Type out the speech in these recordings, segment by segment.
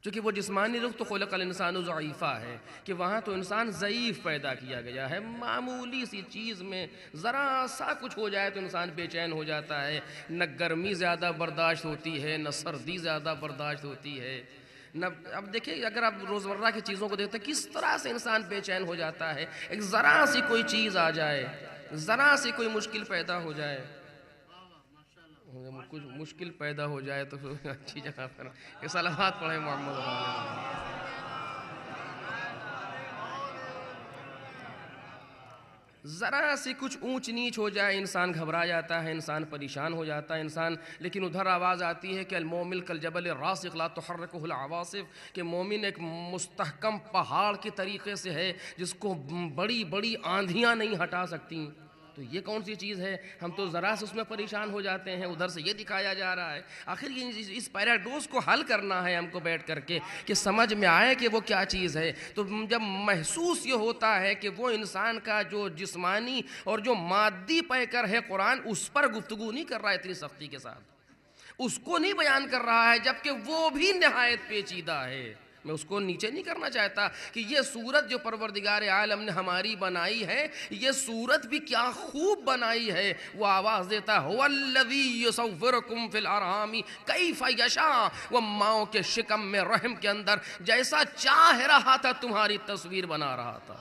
چونکہ وہ جسمانی رخ تو خلق الانسان ضعیفہ ہے کہ وہاں تو انسان ضعیف پیدا کیا گیا ہے، معمولی سی چیز میں ذرا سا کچھ ہو جائے تو انسان بے چین ہو جاتا ہے، نہ گرمی زیادہ برداشت ہوتی ہے، نہ سردی زیادہ برداشت ہوتی ہے، نہ اب دیکھیں اگر آپ روزمرہ کی چیزوں کو دیکھتے ہیں کس طرح سے انسان بے چین ہو جاتا ہے، ایک ذرا سی کوئی چیز آ جائے، ذرا سی کوئی مشکل پیدا ہو جائے، کچھ مشکل پیدا ہو جائے تو اچھی جگہ پر یہ صلوات پڑھیں محمد علیہ وسلم۔ ذرا سی کچھ اونچ نیچ ہو جائے انسان گھبرا جاتا ہے، انسان پریشان ہو جاتا ہے انسان، لیکن ادھر آواز آتی ہے کہ المومن کالجبل الراسخ لا تحرکہ العواصف، کہ مومن ایک مستحکم پہاڑ کے طریقے سے ہے جس کو بڑی بڑی آندھیاں نہیں ہٹا سکتی۔ تو یہ کون سی چیز ہے؟ ہم تو ذرا سے اس میں پریشان ہو جاتے ہیں، ادھر سے یہ دکھایا جا رہا ہے۔ آخر اس پیراڈوکس کو حل کرنا ہے ہم کو بیٹھ کر کے کہ سمجھ میں آئے کہ وہ کیا چیز ہے۔ تو جب محسوس یہ ہوتا ہے کہ وہ انسان کا جو جسمانی اور جو مادی پیکر ہے قرآن، اس پر گفتگو نہیں کر رہا ہے اتنی سختی کے ساتھ، اس کو نہیں بیان کر رہا ہے، جبکہ وہ بھی نہایت پیچیدہ ہے۔ میں اس کو نیچے نہیں کرنا چاہتا کہ یہ صورت جو پروردگار عالم نے ہماری بنائی ہے، یہ صورت بھی کیا خوب بنائی ہے۔ وہ آواز دیتا ہے هو الذی یصورکم فی الارحام کیف یشاء، وہ ماؤں کے شکم میں رحم کے اندر جیسا چاہ رہا تھا تمہاری تصویر بنا رہا تھا،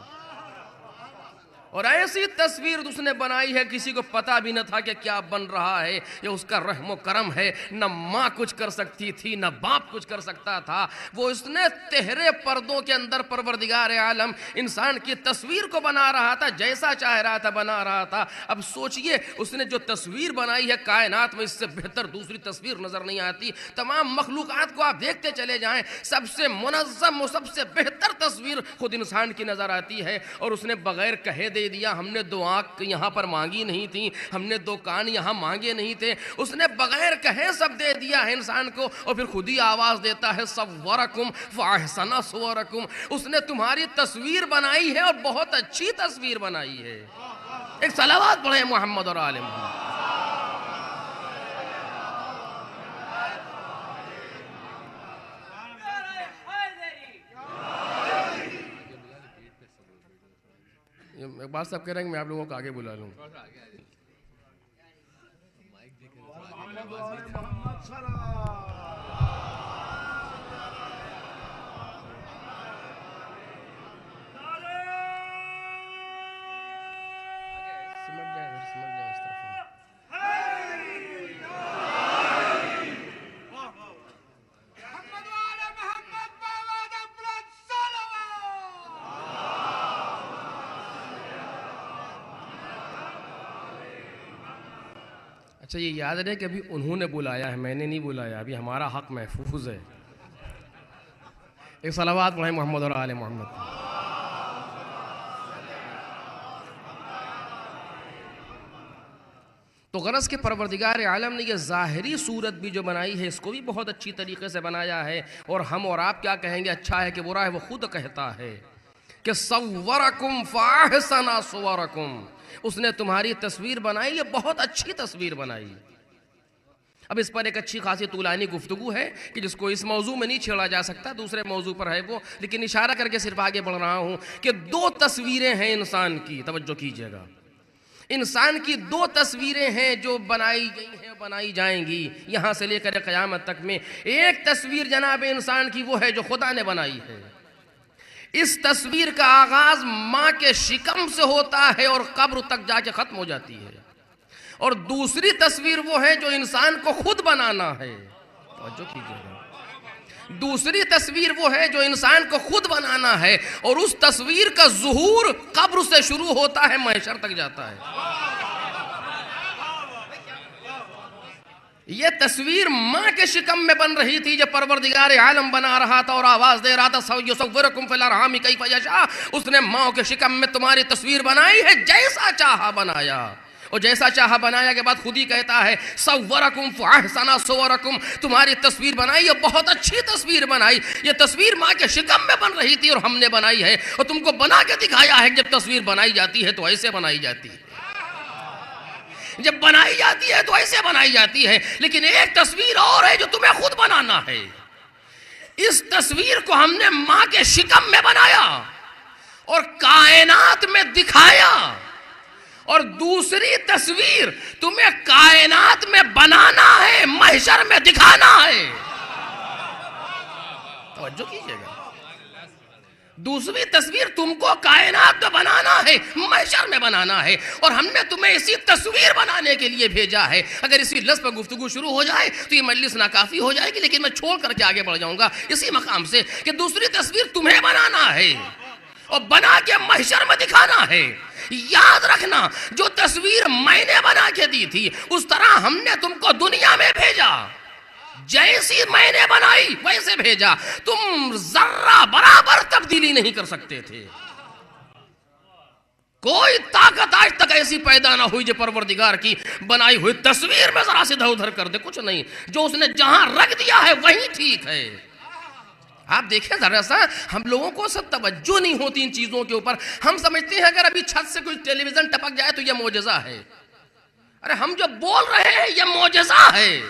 اور ایسی تصویر اس نے بنائی ہے کسی کو پتا بھی نہ تھا کہ کیا بن رہا ہے۔ یہ اس کا رحم و کرم ہے، نہ ماں کچھ کر سکتی تھی نہ باپ کچھ کر سکتا تھا، وہ اس نے تہرے پردوں کے اندر پروردگار عالم انسان کی تصویر کو بنا رہا تھا، جیسا چاہ رہا تھا بنا رہا تھا۔ اب سوچئے اس نے جو تصویر بنائی ہے کائنات میں، اس سے بہتر دوسری تصویر نظر نہیں آتی۔ تمام مخلوقات کو آپ دیکھتے چلے جائیں، سب سے منظم و سب سے بہتر تصویر خود انسان کی نظر آتی ہے، اور اس نے بغیر کہے دے دیا۔ ہم نے دو آنکھ یہاں پر مانگی نہیں تھی، ہم نے دو کان یہاں مانگے نہیں تھے، اس نے بغیر کہے سب دے دیا ہے انسان کو، اور پھر خود ہی آواز دیتا ہے صورکم فاحسن صورکم، اس نے تمہاری تصویر بنائی ہے اور بہت اچھی تصویر بنائی ہے۔ ایک صلوات پڑھیں محمد اور آل محمد۔ ایک بات سب کہہ رہے ہیں کہ میں آپ لوگوں کو آگے بلا لوں۔ اچھا یہ یاد رہے کہ ابھی انہوں نے بلایا ہے، میں نے نہیں بلایا، ابھی ہمارا حق محفوظ ہے۔ ایک صلوات پڑھیں محمد اور آل محمد۔ تو غرض کے پروردگار عالم نے یہ ظاہری صورت بھی جو بنائی ہے، اس کو بھی بہت اچھی طریقے سے بنایا ہے، اور ہم اور آپ کیا کہیں گے، اچھا ہے کہ برا ہے، وہ خود کہتا ہے کہ صورکم فاحسن صورکم، اس نے تمہاری تصویر بنائی، یہ بہت اچھی تصویر بنائی۔ اب اس پر ایک اچھی خاصی طولانی گفتگو ہے کہ جس کو اس موضوع میں نہیں چھیڑا جا سکتا، دوسرے موضوع پر ہے وہ، لیکن اشارہ کر کے صرف آگے بڑھ رہا ہوں کہ دو تصویریں ہیں انسان کی، توجہ کیجئے گا، انسان کی دو تصویریں ہیں جو بنائی گئی ہیں، بنائی جائیں گی یہاں سے لے کر قیامت تک میں۔ ایک تصویر جناب انسان کی وہ ہے جو خدا نے بنائی ہے، اس تصویر کا آغاز ماں کے شکم سے ہوتا ہے اور قبر تک جا کے ختم ہو جاتی ہے، اور دوسری تصویر وہ ہے جو انسان کو خود بنانا ہے، توجہ کیجئے گا، دوسری تصویر وہ ہے جو انسان کو خود بنانا ہے، اور اس تصویر کا ظہور قبر سے شروع ہوتا ہے محشر تک جاتا ہے۔ یہ تصویر ماں کے شکم میں بن رہی تھی جب پروردگار عالم بنا رہا تھا اور آواز دے رہا تھا یصورکم فی الارحام کیف یشاء، اس نے ماں کے شکم میں تمہاری تصویر بنائی ہے، جیسا چاہا بنایا، اور جیسا چاہا بنایا کے بعد خود ہی کہتا ہے صورکم فاحسن صورکم، تمہاری تصویر بنائی، یہ بہت اچھی تصویر بنائی، یہ تصویر ماں کے شکم میں بن رہی تھی اور ہم نے بنائی ہے، اور تم کو بنا کے دکھایا ہے۔ جب تصویر بنائی جاتی ہے تو ایسے بنائی جاتی ہے، جب بنائی جاتی ہے تو ایسے بنائی جاتی ہے، لیکن ایک تصویر اور ہے جو تمہیں خود بنانا ہے۔ اس تصویر کو ہم نے ماں کے شکم میں بنایا اور کائنات میں دکھایا، اور دوسری تصویر تمہیں کائنات میں بنانا ہے، محشر میں دکھانا ہے۔ توجہ کیجئے گا، دوسری تصویر تم کو کائنات میں بنانا ہے، محشر میں بنانا ہے، اور ہم نے تمہیں اسی تصویر بنانے کے لیے بھیجا ہے۔ اگر اسی لفظ پر گفتگو شروع ہو جائے تو یہ مجلس ناکافی ہو جائے گی، لیکن میں چھوڑ کر کے آگے بڑھ جاؤں گا اسی مقام سے کہ دوسری تصویر تمہیں بنانا ہے اور بنا کے محشر میں دکھانا ہے۔ یاد رکھنا، جو تصویر میں نے بنا کے دی تھی اس طرح ہم نے تم کو دنیا میں بھیجا، جیسی میں نے بنائی ویسے بھیجا، تم ذرہ برابر تبدیلی نہیں کر سکتے تھے۔ کوئی طاقت آج تک ایسی پیدا نہ ہوئی جو پروردگار کی بنائی ہوئی تصویر میں ذرا سے ادھر ادھر کر دے، کچھ نہیں، جو اس نے جہاں رکھ دیا ہے وہی ٹھیک ہے۔ آپ دیکھیں ذرا سا، ہم لوگوں کو سب توجہ نہیں ہوتی ان چیزوں کے اوپر، ہم سمجھتے ہیں اگر ابھی چھت سے کوئی ٹیلی ویژن ٹپک جائے تو یہ معجزہ ہے۔ ارے ہم جو بول رہے ہیں یہ معجزہ ہے۔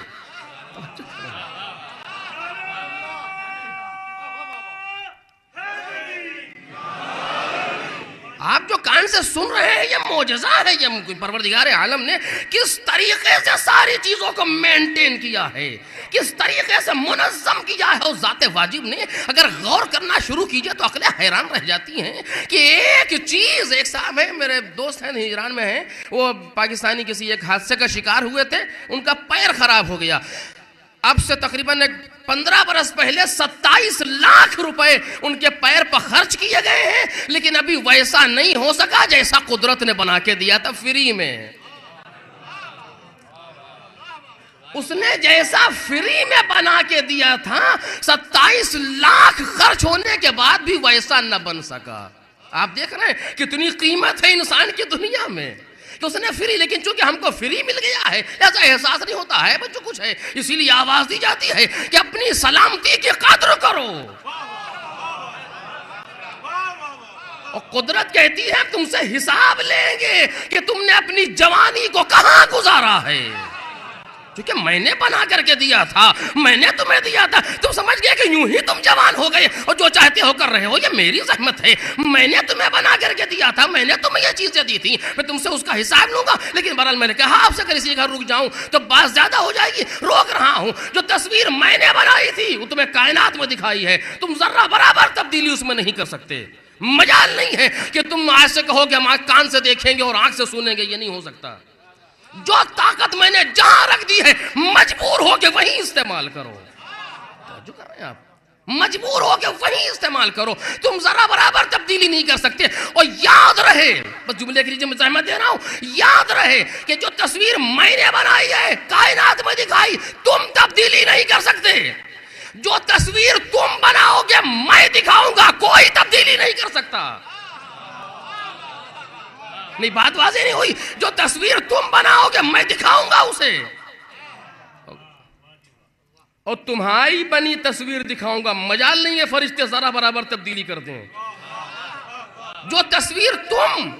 آپ جو کان سے سن رہے ہیں یہ معجزہ ہے، یہ پروردگار عالم نے کس طریقے سے ساری چیزوں کو مینٹین کیا ہے، کس طریقے سے منظم کیا ہے اس ذات واجب نے۔ اگر غور کرنا شروع کیجئے تو عقلیں حیران رہ جاتی ہیں کہ ایک چیز، ایک صاحب ہیں میرے دوست ہیں ایران میں ہیں، وہ پاکستانی کسی ایک حادثے کا شکار ہوئے تھے، ان کا پیر خراب ہو گیا۔ اب سے تقریباً 15 برس پہلے 27 لاکھ روپے ان کے پیر پر خرچ کیے گئے ہیں، لیکن ابھی ویسا نہیں ہو سکا جیسا قدرت نے بنا کے دیا تھا فری میں۔ اس نے جیسا فری میں بنا کے دیا تھا، 27 لاکھ خرچ ہونے کے بعد بھی ویسا نہ بن سکا۔ آپ دیکھ رہے ہیں کتنی قیمت ہے انسان کی دنیا میں کہ اس نے فری، لیکن چونکہ ہم کو فری مل گیا ہے ایسا احساس نہیں ہوتا ہے بچوں کچھ ہے، اسی لیے آواز دی جاتی ہے کہ اپنی سلامتی کی قدر کرو، اور قدرت کہتی ہے تم سے حساب لیں گے کہ تم نے اپنی جوانی کو کہاں گزارا ہے، کیونکہ میں نے بنا کر کے دیا تھا، میں نے تمہیں دیا تھا، تم سمجھ گئے کہ یوں ہی تم جوان ہو گئے اور جو چاہتے ہو کر رہے ہو، یہ میری زحمت ہے، میں نے تمہیں بنا کر کے دیا تھا، میں نے تمہیں یہ چیزیں دی تھی، میں تم سے اس کا حساب لوں گا۔ لیکن بہرحال میں نے کہا آپ سے اگر اسی گھر رک جاؤں تو بات زیادہ ہو جائے گی، روک رہا ہوں۔ جو تصویر میں نے بنائی تھی وہ تمہیں کائنات میں دکھائی ہے، تم ذرہ برابر تبدیلی اس میں نہیں کر سکتے۔ مجال نہیں ہے کہ تم آج سے کہو کہ ہم کان سے دیکھیں گے اور آنکھ سے سنیں گے، یہ نہیں ہو سکتا۔ جو طاقت میں نے جہاں رکھ دی ہے مجبور ہو کے وہیں استعمال کرو۔ جو کر رہے ہیں آپ، مجبور ہو کے وہیں استعمال کرو، تم ذرا برابر تبدیلی نہیں کر سکتے۔ اور یاد رہے، بس جملے کے لیے میں زحمت دے رہا ہوں، یاد رہے کہ جو تصویر میں نے بنائی ہے کائنات میں دکھائی، تم تبدیلی نہیں کر سکتے۔ جو تصویر تم بناؤ گے میں دکھاؤں گا، کوئی تبدیلی نہیں کر سکتا۔ نہیں بات واضح نہیں ہوئی، جو تصویر تم بناؤ گے میں دکھاؤں گا اسے، اور تمہاری بنی تصویر دکھاؤں گا، مجال نہیں ہے فرشتے ذرا برابر تبدیلی کر دیں۔ جو تصویر تم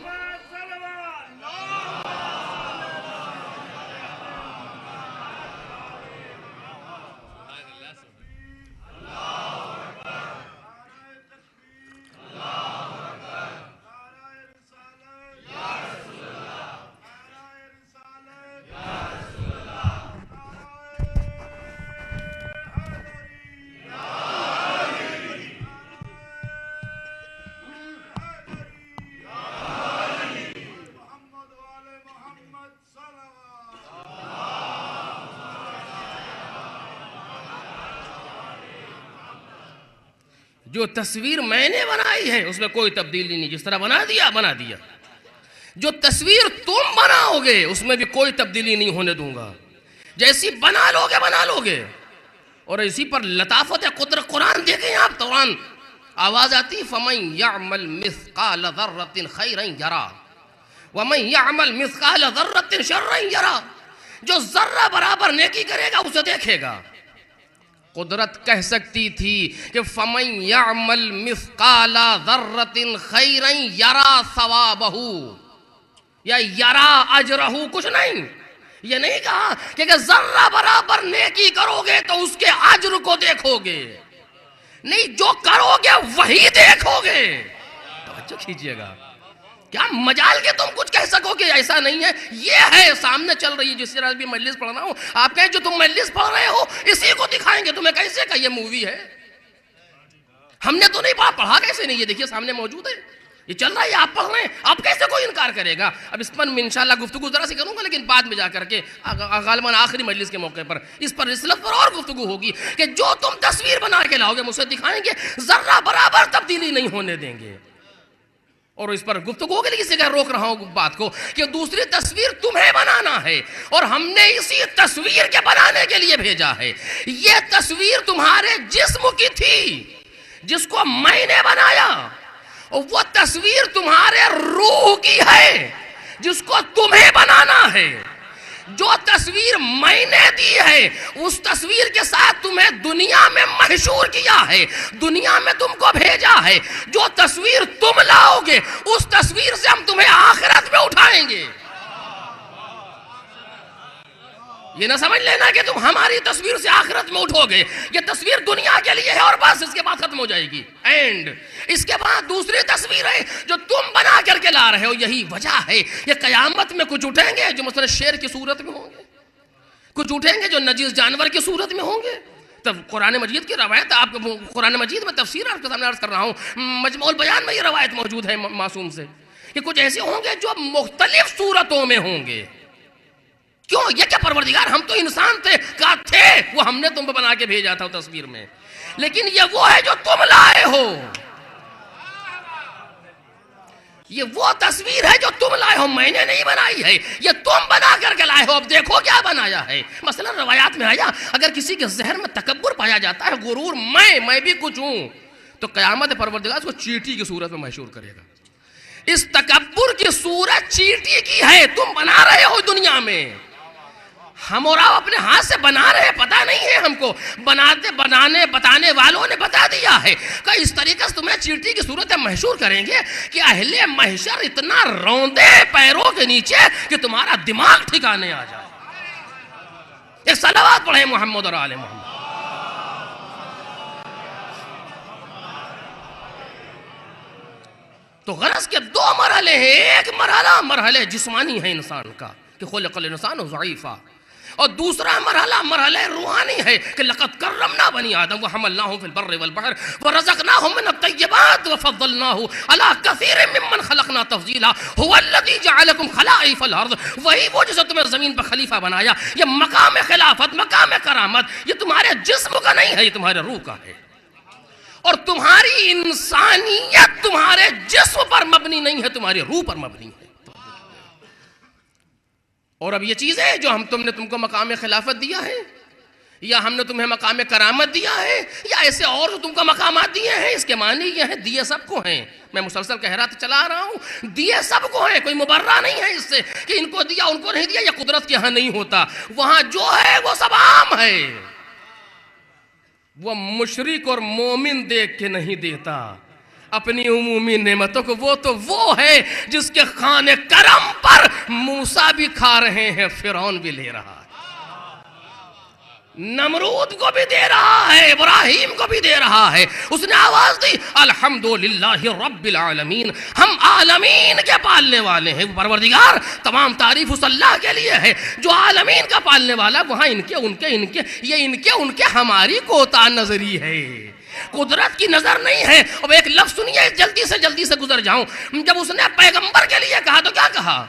جو تصویر میں نے بنائی ہے اس میں کوئی تبدیلی نہیں، جس طرح بنا دیا بنا دیا۔ جو تصویر تم بناؤ گے اس میں بھی کوئی تبدیلی نہیں ہونے دوں گا، جیسی بنا لو گے۔ اور اسی پر لطافت قدرت قرآن دیکھیں آپ، قرآن آواز آتی فَمَن يَعْمَلْ مِثْقَالَ ذَرَّةٍ خَيْرًا يَرَى وَمَن يَعْمَلْ مِثْقَالَ ذَرَّةٍ شَرًّا يَرَى۔ جو ذرہ برابر نیکی کرے گا اسے دیکھے گا۔ قدرت کہہ سکتی تھی کہ فَمَن يَعْمَلْ مِثْقَالَ ذَرَّةٍ خَيْرًا يَرَى ثَوَابَهُ یا يَرَى أَجْرَهُ، کچھ نہیں، یہ نہیں کہا کہ ذرہ برابر نیکی کرو گے تو اس کے اجر کو دیکھو گے، نہیں جو کرو گے وہی دیکھو گے. توجہ کیجئے گا. کیا مجال کے تم کچھ کہہ سکو کہ ایسا نہیں ہے؟ یہ ہے سامنے چل رہی ہے. جس طرح بھی مجلس پڑھ رہا ہوں, آپ کہیں جو تم مجلس پڑھ رہے ہو اسی کو دکھائیں گے تمہیں. کیسے کہ یہ مووی ہے؟ ہم نے تو نہیں پڑھا. پڑھا کیسے نہیں؟ یہ دیکھیے سامنے موجود ہے, یہ چل رہا ہے, آپ پڑھ رہے ہیں. آپ کیسے کوئی انکار کرے گا؟ اب اس پر میں انشاءاللہ گفتگو ذرا سی کروں گا, لیکن بعد میں جا کر کے غالباً آخری مجلس کے موقع پر اس پر رسالت پر اور گفتگو ہوگی کہ جو تم تصویر بنا کے لاؤ گے مجھے دکھائیں گے, ذرہ برابر تبدیلی نہیں ہونے دیں گے. اور اس پر گفتگو کے لیے کسی کا روک رہا ہوں بات کو کہ دوسری تصویر تمہیں بنانا ہے, اور ہم نے اسی تصویر کے بنانے کے لیے بھیجا ہے. یہ تصویر تمہارے جسم کی تھی جس کو میں نے بنایا, اور وہ تصویر تمہارے روح کی ہے جس کو تمہیں بنانا ہے. جو تصویر میں نے دی ہے اس تصویر کے ساتھ تمہیں دنیا میں محشور کیا ہے, دنیا میں تم کو بھیجا ہے. جو تصویر تم لاؤ گے اس تصویر سے ہم تمہیں آخرت میں اٹھائیں گے. یہ نہ سمجھ لینا کہ تم ہماری تصویر سے آخرت میں اٹھو گے. یہ تصویر دنیا کے لیے ہے اور بس اس کے بعد ختم ہو جائے گی. اینڈ اس کے بعد دوسری تصویر ہے جو تم بنا کر کے لا رہے ہو. یہی وجہ ہے یہ قیامت میں کچھ اٹھیں گے جو مثلا شیر کی صورت میں ہوں گے, کچھ اٹھیں گے جو نجس جانور کی صورت میں ہوں گے. تب قرآن مجید کی روایت, آپ کو قرآن مجید میں تفسیر آپ کے سامنے عرض کر رہا ہوں, مجموع البیان میں یہ روایت موجود ہے معصوم سے کہ کچھ ایسے ہوں گے جو مختلف صورتوں میں ہوں گے. کیوں؟ یہ کیا پروردگار ہم تو انسان تھے, کہا تھے, وہ ہم نے تم کو بنا کے بھیجا تھا تصویر میں, لیکن یہ وہ ہے جو تم لائے ہو. یہ وہ تصویر ہے جو تم لائے ہو, میں نے نہیں بنائی ہے, یہ تم بنا کر کے لائے ہو. اب دیکھو کیا بنایا ہے. مثلا روایات میں آیا اگر کسی کے ذہن میں تکبر پایا جاتا ہے, غرور, میں بھی کچھ ہوں, تو قیامت پروردگار اس کو چیٹی کی صورت میں محشور کرے گا. اس تکبر کی صورت چیٹی کی ہے, تم بنا رہے ہو دنیا میں. ہم اور آپ اپنے ہاتھ سے بنا رہے ہیں, پتہ نہیں ہے ہم کو. بتانے والوں نے بتا دیا ہے کہ اس طریقے سے تمہیں چیٹی کی صورت میں محشور کریں گے کہ اہل محشر اتنا روندے پیروں کے نیچے کہ تمہارا دماغ ٹھکانے آ جائے. ایک صلوات پڑھیں محمد اور آل محمد. تو غرض کے دو مرحلے ہیں. ایک مرحلہ جسمانی ہے انسان کا کہ خلق الانسان ضعیفا, اور دوسرا مرحلہ روحانی ہے کہ لقد کرمنا بنی آدم وحملناہم فی البر والبحر ورزقناہم من الطیبات وفضلناہم علی کثیر ممن خلقنا تفضیلا هو الذی جعلکم خلائف الارض. وہی وہ جسے تمہیں زمین پر خلیفہ بنایا. یہ مقام خلافت, مقام کرامت, یہ تمہارے جسم کا نہیں ہے, یہ تمہارے روح کا ہے. اور تمہاری انسانیت تمہارے جسم پر مبنی نہیں ہے, تمہاری روح پر مبنی ہے. اور اب یہ چیزیں جو تم نے تم کو مقام خلافت دیا ہے, یا ہم نے تمہیں مقام کرامت دیا ہے, یا ایسے اور جو تم کو مقامات دیے ہیں, اس کے معنی یہ ہے دیے سب کو ہیں. میں مسلسل کہہ رہا چلا رہا ہوں, دیے سب کو ہیں, کوئی مبرہ نہیں ہے اس سے کہ ان کو دیا ان کو نہیں دیا. یہ قدرت کے ہاں نہیں ہوتا, وہاں جو ہے وہ سب عام ہے. وہ مشرک اور مومن دیکھ کے نہیں دیتا اپنی عمومی نعمتوں کو. وہ تو وہ ہے جس کے خانے کرم پر موسیٰ بھی کھا رہے ہیں, فرعون بھی لے رہا ہے, نمرود کو بھی دے رہا ہے, ابراہیم کو بھی دے رہا ہے. اس نے آواز دی الحمدللہ رب العالمین, ہم عالمین کے پالنے والے ہیں. پروردگار تمام تعریف اس اللہ کے لیے ہے جو عالمین کا پالنے والا. وہاں ان کے ہماری کوتا نظری ہے, قدرت کی نظر نہیں ہے. اب ایک لفظ سنیے, جلدی سے گزر جاؤں. جب اس نے پیغمبر کے لیے کہا تو کیا کہا؟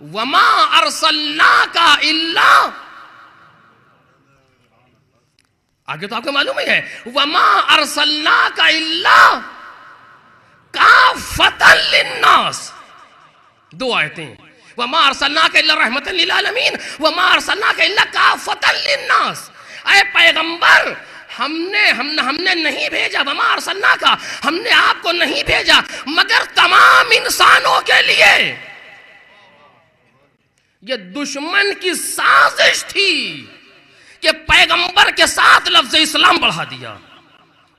وَمَا أَرْسَلْنَاكَ إِلَّا, آگے تو آپ کو معلوم ہی ہے, وَمَا أَرْسَلْنَاكَ إِلَّا كَافَّةً لِلنَّاسِ. دو آیتیں, وَمَا أَرْسَلْنَاكَ إِلَّا رَحْمَةً لِلْعَالَمِينَ وَمَا أَرْسَلْنَاكَ إِلَّا كَافَّةً لِلنَّاسِ. اے پیغمبر, ہم نے نہیں بھیجا, وما ارسلنا کا, ہم نے آپ کو نہیں بھیجا مگر تمام انسانوں کے لیے. یہ دشمن کی سازش تھی کہ پیغمبر کے ساتھ لفظ اسلام بڑھا دیا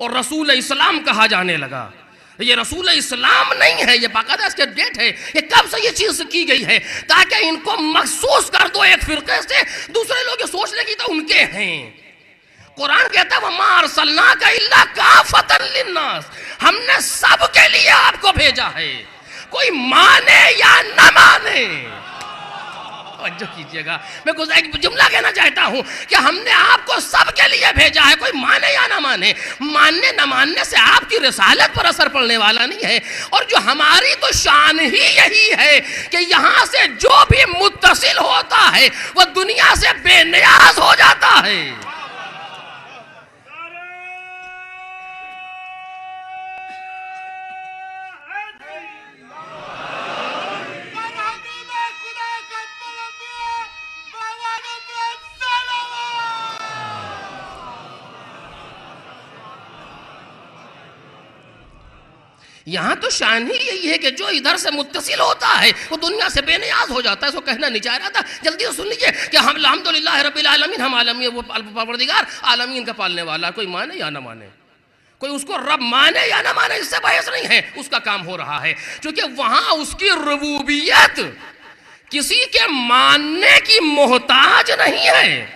اور رسول اسلام کہا جانے لگا. یہ رسول اسلام نہیں ہے, یہ باقاعدہ اس کے ڈیٹ ہے. یہ کب سے یہ چیز کی گئی ہے تاکہ ان کو مخصوص کر دو ایک فرقے سے, دوسرے لوگ یہ سوچ لیں کہ تو ان کے ہیں. قرآن کہتا ہے وَمَا أَرْسَلْنَاكَ إِلَّا كَافَةً لِلنَّاسِ، ہم نے سب کے لیے آپ کو بھیجا ہے، کوئی مانے یا نہ مانے۔ توجہ کیجئے گا، میں کچھ ایک جملہ کہنا چاہتا ہوں کہ ہم نے آپ کو سب کے لیے بھیجا ہے، کوئی مانے یا نہ مانے۔ ماننے نہ ماننے سے آپ کی رسالت پر اثر پڑنے والا نہیں ہے، اور جو ہماری تو شان ہی یہی ہے کہ یہاں سے جو بھی متصل ہوتا ہے وہ دنیا سے بے نیاز ہو جاتا ہے۔ یہاں تو شان ہی یہی ہے کہ جو ادھر سے متصل ہوتا ہے وہ دنیا سے بے نیاز ہو جاتا ہے۔ اس کو کہنا نہیں چاہ رہا تھا، جلدی سے سن لیجئے کہ ہم الحمدللہ رب العالمین، ہم عالمین، وہ پروردگار عالمین کا پالنے والا، کوئی مانے یا نہ مانے، کوئی اس کو رب مانے یا نہ مانے، اس سے بحث نہیں ہے، اس کا کام ہو رہا ہے، چونکہ وہاں اس کی ربوبیت کسی کے ماننے کی محتاج نہیں ہے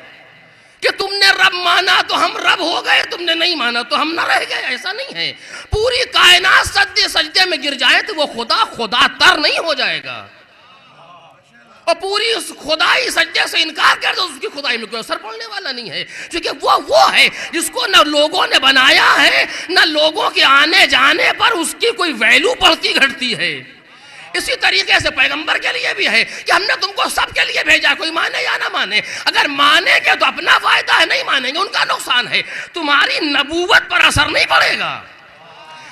کہ تم نے رب مانا تو ہم رب ہو گئے، تم نے نہیں مانا تو ہم نہ رہ گئے، ایسا نہیں ہے۔ پوری کائنات سجدے میں گر جائے تو وہ خدا تر نہیں ہو جائے گا، اور پوری اس خدائی سجدے سے انکار کر تو اس کی خدائی میں کوئی اثر پڑنے والا نہیں ہے، کیونکہ وہ ہے جس کو نہ لوگوں نے بنایا ہے، نہ لوگوں کے آنے جانے پر اس کی کوئی ویلیو بڑھتی گھٹتی ہے۔ اسی طریقے سے پیغمبر کے لیے بھی ہے کہ ہم نے تم کو سب کے لیے بھیجا، کوئی مانے یا نہ مانے، اگر مانیں گے تو اپنا فائدہ ہے، نہیں مانیں گے ان کا نقصان ہے، تمہاری نبوت پر اثر نہیں پڑے گا،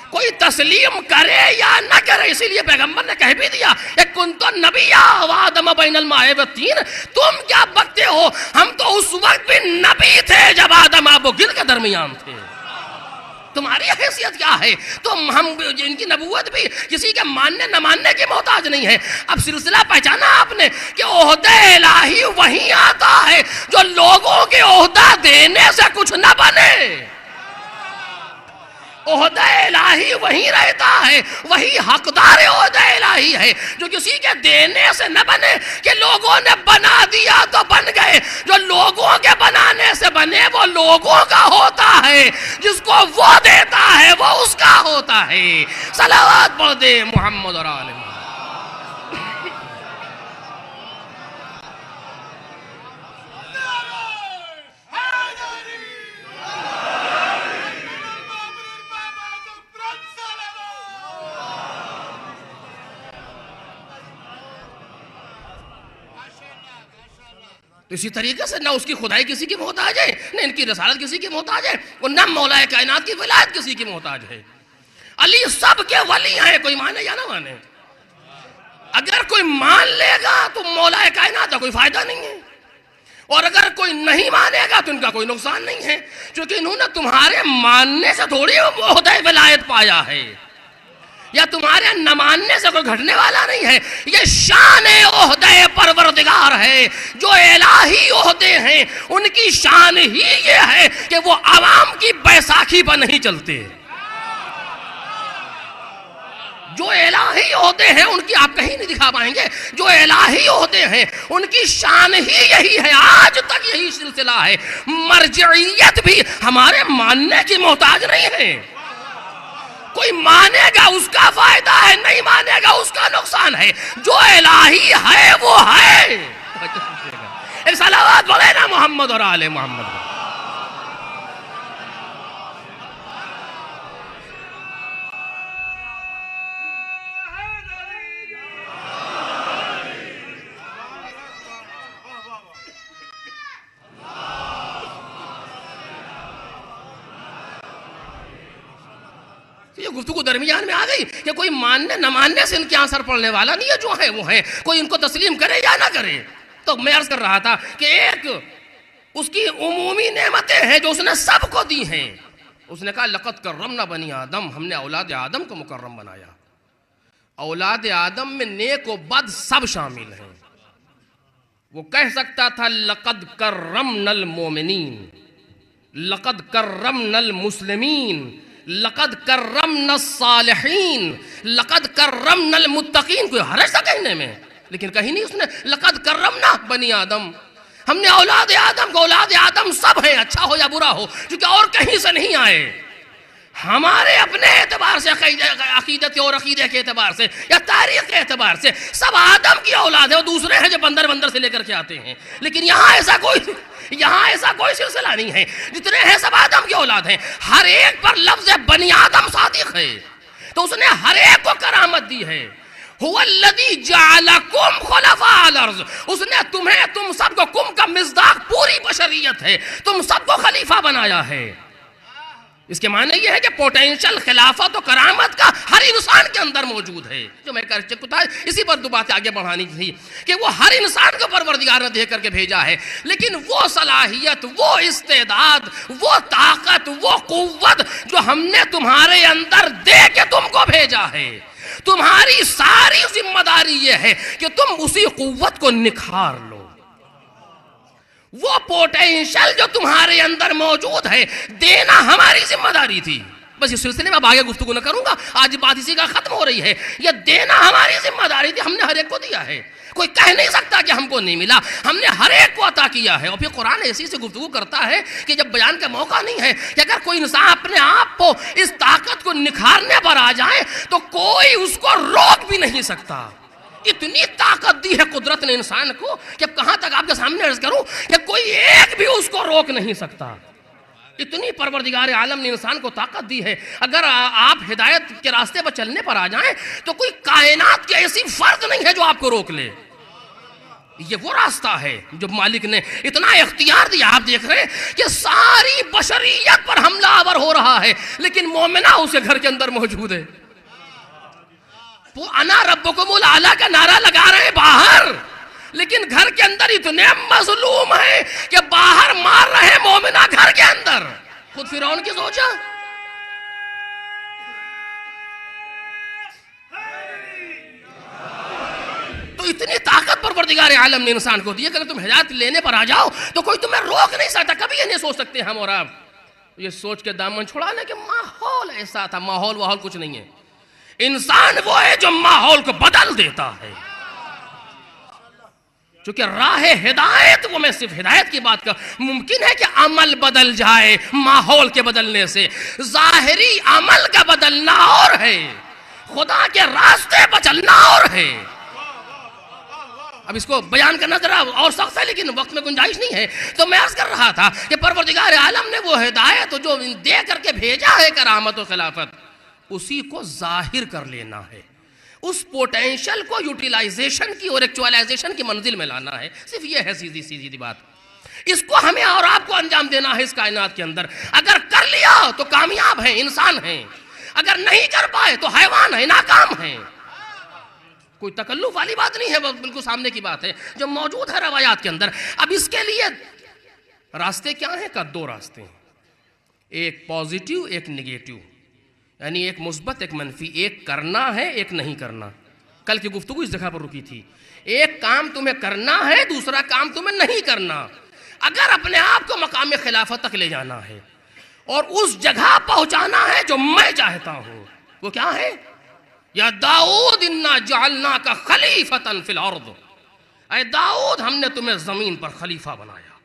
کوئی تسلیم کرے یا نہ کرے۔ اسی لیے پیغمبر نے کہہ بھی دیا کہ کنت نبیا وآدم بین الماء والطین، تم کیا بکتے ہو، ہم تو اس وقت بھی نبی تھے جب آدم آب و گل کے درمیان تھے، تمہاری حیثیت کیا ہے؟ تو ہم ان کی نبوت بھی کسی کے ماننے نہ ماننے کی محتاج نہیں ہے۔ اب سلسلہ پہچانا آپ نے کہ عہدہ الہی وہیں آتا ہے جو لوگوں کے عہدہ دینے سے کچھ نہ بنے، عہدہ الہی وہیں رہتا ہے، وہی حقدار عہدہ الہی ہے جو کسی کے دینے سے نہ بنے کہ لوگوں نے بنا دیا تو بن گئے، جو لوگوں کے بنانے سے بنے وہ لوگوں کا ہوتا ہے، جس کو وہ دیتا ہے وہ اس کا ہوتا ہے۔ صلوات پڑھ دے محمد اور آل محمد۔ تو اسی طریقے سے نہ اس کی خدائی کسی کی محتاج ہے، نہ ان کی رسالت کسی کی محتاج ہے، اور نہ مولا کائنات کی ولایت کسی کی محتاج ہے۔ علی سب کے ولی ہیں، کوئی مانے یا نہ مانے۔ اگر کوئی مان لے گا تو مولا کائنات کا کوئی فائدہ نہیں ہے، اور اگر کوئی نہیں مانے گا تو ان کا کوئی نقصان نہیں ہے، چونکہ انہوں نے تمہارے ماننے سے تھوڑی عہدہ ولایت پایا ہے، یا تمہارے نہ ماننے سے کوئی گھٹنے والا نہیں ہے، یہ شان عہدہ پروردگار ہے۔ جو الہی عہدے ہیں ان کی شان ہی یہ ہے کہ وہ عوام کی بیساکھی پر نہیں چلتے، جو الہی عہدے ہیں ان کی آپ کہیں نہیں دکھا پائیں گے، جو الہی عہدے ہیں ان کی شان ہی یہی ہے، آج تک یہی سلسلہ ہے، مرجعیت بھی ہمارے ماننے کی محتاج نہیں ہے، کوئی مانے گا اس کا فائدہ ہے، نہیں مانے گا اس کا نقصان ہے، جو الہی ہے وہ ہے۔ ایک صلوات پڑھے نا محمد اور آل محمد۔ یہ گفتگو درمیان میں آ گئی کہ کوئی ماننے نہ ماننے سے ان کے اثر پڑنے والا نہیں ہے، جو ہے وہ ہے، کوئی ان کو تسلیم کرے یا نہ کرے۔ تو میں عرض کر رہا تھا کہ ایک اس کی عمومی نعمتیں ہیں جو اس نے سب کو دی ہیں۔ اس نے کہا لقد کرمنا بنی آدم، ہم نے اولاد آدم کو مکرم بنایا۔ اولاد آدم میں نیک و بد سب شامل ہیں۔ وہ کہہ سکتا تھا لقد کرمنا المومنین، لقد کرمنا المسلمین، لقد کرمنا الصالحین، لقد کرمنا المتقین، کوئی حرج تھا کہنے میں، لیکن کہیں نہیں اس نے لقد کرمنا بنی آدم، ہم نے اولاد آدم کو، اولاد آدم سب ہیں، اچھا ہو یا برا ہو، کیونکہ اور کہیں سے نہیں آئے. ہمارے اپنے اعتبار سے، عقیدت اور عقیدے کے اعتبار سے یا تاریخ کے اعتبار سے سب آدم کی اولاد ہے، اور دوسرے ہیں جو بندر سے لے کر کے آتے ہیں. لیکن یہاں ایسا کوئی سلسلہ نہیں ہے. جتنے ہیں سب آدم کی اولاد ہیں. ہر ایک پر لفظ بنی آدم صادق ہے، تو اس نے ہر ایک کو کرامت دی ہے. هو الذی جعلکم خلفاء الارض، اس نے تم سب کو، کم کا مصداق پوری بشریت ہے، تم سب کو خلیفہ بنایا ہے. اس کے معنی یہ ہے کہ پوٹینشل خلافت و کرامت کا ہر انسان کے اندر موجود ہے. جو میں کہہ چکا تھا، اسی پر دو باتیں آگے بڑھانی تھی کہ وہ ہر انسان کو پروردگار نے دے کر کے بھیجا ہے، لیکن وہ صلاحیت، وہ استعداد، وہ طاقت، وہ قوت جو ہم نے تمہارے اندر دے کے تم کو بھیجا ہے، تمہاری ساری ذمہ داری یہ ہے کہ تم اسی قوت کو نکھار لو. وہ پوٹینشل جو تمہارے اندر موجود ہے دینا ہماری ذمہ داری تھی. بس اس سلسلے میں اب آگے گفتگو نہ کروں گا، آج بات اسی کا ختم ہو رہی ہے. یہ دینا ہماری ذمہ داری تھی، ہم نے ہر ایک کو دیا ہے. کوئی کہہ نہیں سکتا کہ ہم کو نہیں ملا، ہم نے ہر ایک کو عطا کیا ہے. اور پھر قرآن ایسی سے گفتگو کرتا ہے کہ جب بیان کا موقع نہیں ہے کہ اگر کوئی انسان اپنے آپ کو اس طاقت کو نکھارنے پر آ جائے تو کوئی اس کو روک بھی نہیں سکتا. اتنی طاقت دی ہے قدرت نے انسان کو کہ اب کہاں تک آپ کے سامنے عرض کروں کہ کوئی ایک بھی اس کو روک نہیں سکتا. اتنی پروردگار عالم نے انسان کو طاقت دی ہے. اگر آپ ہدایت کے راستے پر چلنے پر آ جائیں تو کوئی کائنات کی ایسی فرد نہیں ہے جو آپ کو روک لے. یہ وہ راستہ ہے جو مالک نے اتنا اختیار دیا. آپ دیکھ رہے ہیں کہ ساری بشریت پر حملہ آور ہو رہا ہے، لیکن مومنہ اس کے گھر کے اندر موجود ہے. وہ انا ربکم الاعلی کا نعرہ لگا رہے ہیں باہر، لیکن گھر کے اندر اتنے مظلوم ہیں کہ باہر مار رہے ہیں مومنہ گھر کے اندر. خود فرعون کی سوچا. تو اتنی طاقت پروردگار عالم نے انسان کو دی ہے کہ اگر تم ہدایت لینے پر آ جاؤ تو کوئی تمہیں روک نہیں سکتا. کبھی یہ نہیں سوچ سکتے ہم اور آپ یہ سوچ کے دامن چھڑا لیں کہ ماحول ایسا تھا. ماحول کچھ نہیں ہے. انسان وہ ہے جو ماحول کو بدل دیتا ہے. چونکہ راہ ہدایت، وہ میں صرف ہدایت کی بات کر، ممکن ہے کہ عمل بدل جائے ماحول کے بدلنے سے. ظاہری عمل کا بدلنا اور ہے، خدا کے راستے پر چلنا اور ہے. اب اس کو بیان کرنا ذرا اور سخت ہے، لیکن وقت میں گنجائش نہیں ہے. تو میں عرض کر رہا تھا کہ پروردگار عالم نے وہ ہدایت جو دے کر کے بھیجا ہے کرامت و خلافت، اسی کو ظاہر کر لینا ہے. اس پوٹینشل کو یوٹیلائزیشن کی اور ایکچوالائزیشن کی منزل میں لانا ہے. صرف یہ ہے سیدھی بات. اس کو ہمیں اور آپ کو انجام دینا ہے اس کائنات کے اندر. اگر کر لیا تو کامیاب ہیں، انسان ہیں. اگر نہیں کر پائے تو حیوان ہیں، ناکام ہیں. کوئی تکلف والی بات نہیں ہے، بالکل سامنے کی بات ہے جو موجود ہے روایات کے اندر. اب اس کے لیے راستے کیا ہیں؟ کا دو راستے ہیں، ایک پازیٹیو، ایک نیگیٹیو. یعنی ایک مثبت، ایک منفی. ایک کرنا ہے، ایک نہیں کرنا. کل کی گفتگو اس جگہ پر رکی تھی. ایک کام تمہیں کرنا ہے، دوسرا کام تمہیں نہیں کرنا. اگر اپنے آپ کو مقام خلافت تک لے جانا ہے اور اس جگہ پہنچانا ہے جو میں چاہتا ہوں، وہ کیا ہے؟ یا داؤد انا جعلناک خلیفۃ فی الارض، اے داؤد ہم نے تمہیں زمین پر خلیفہ بنایا.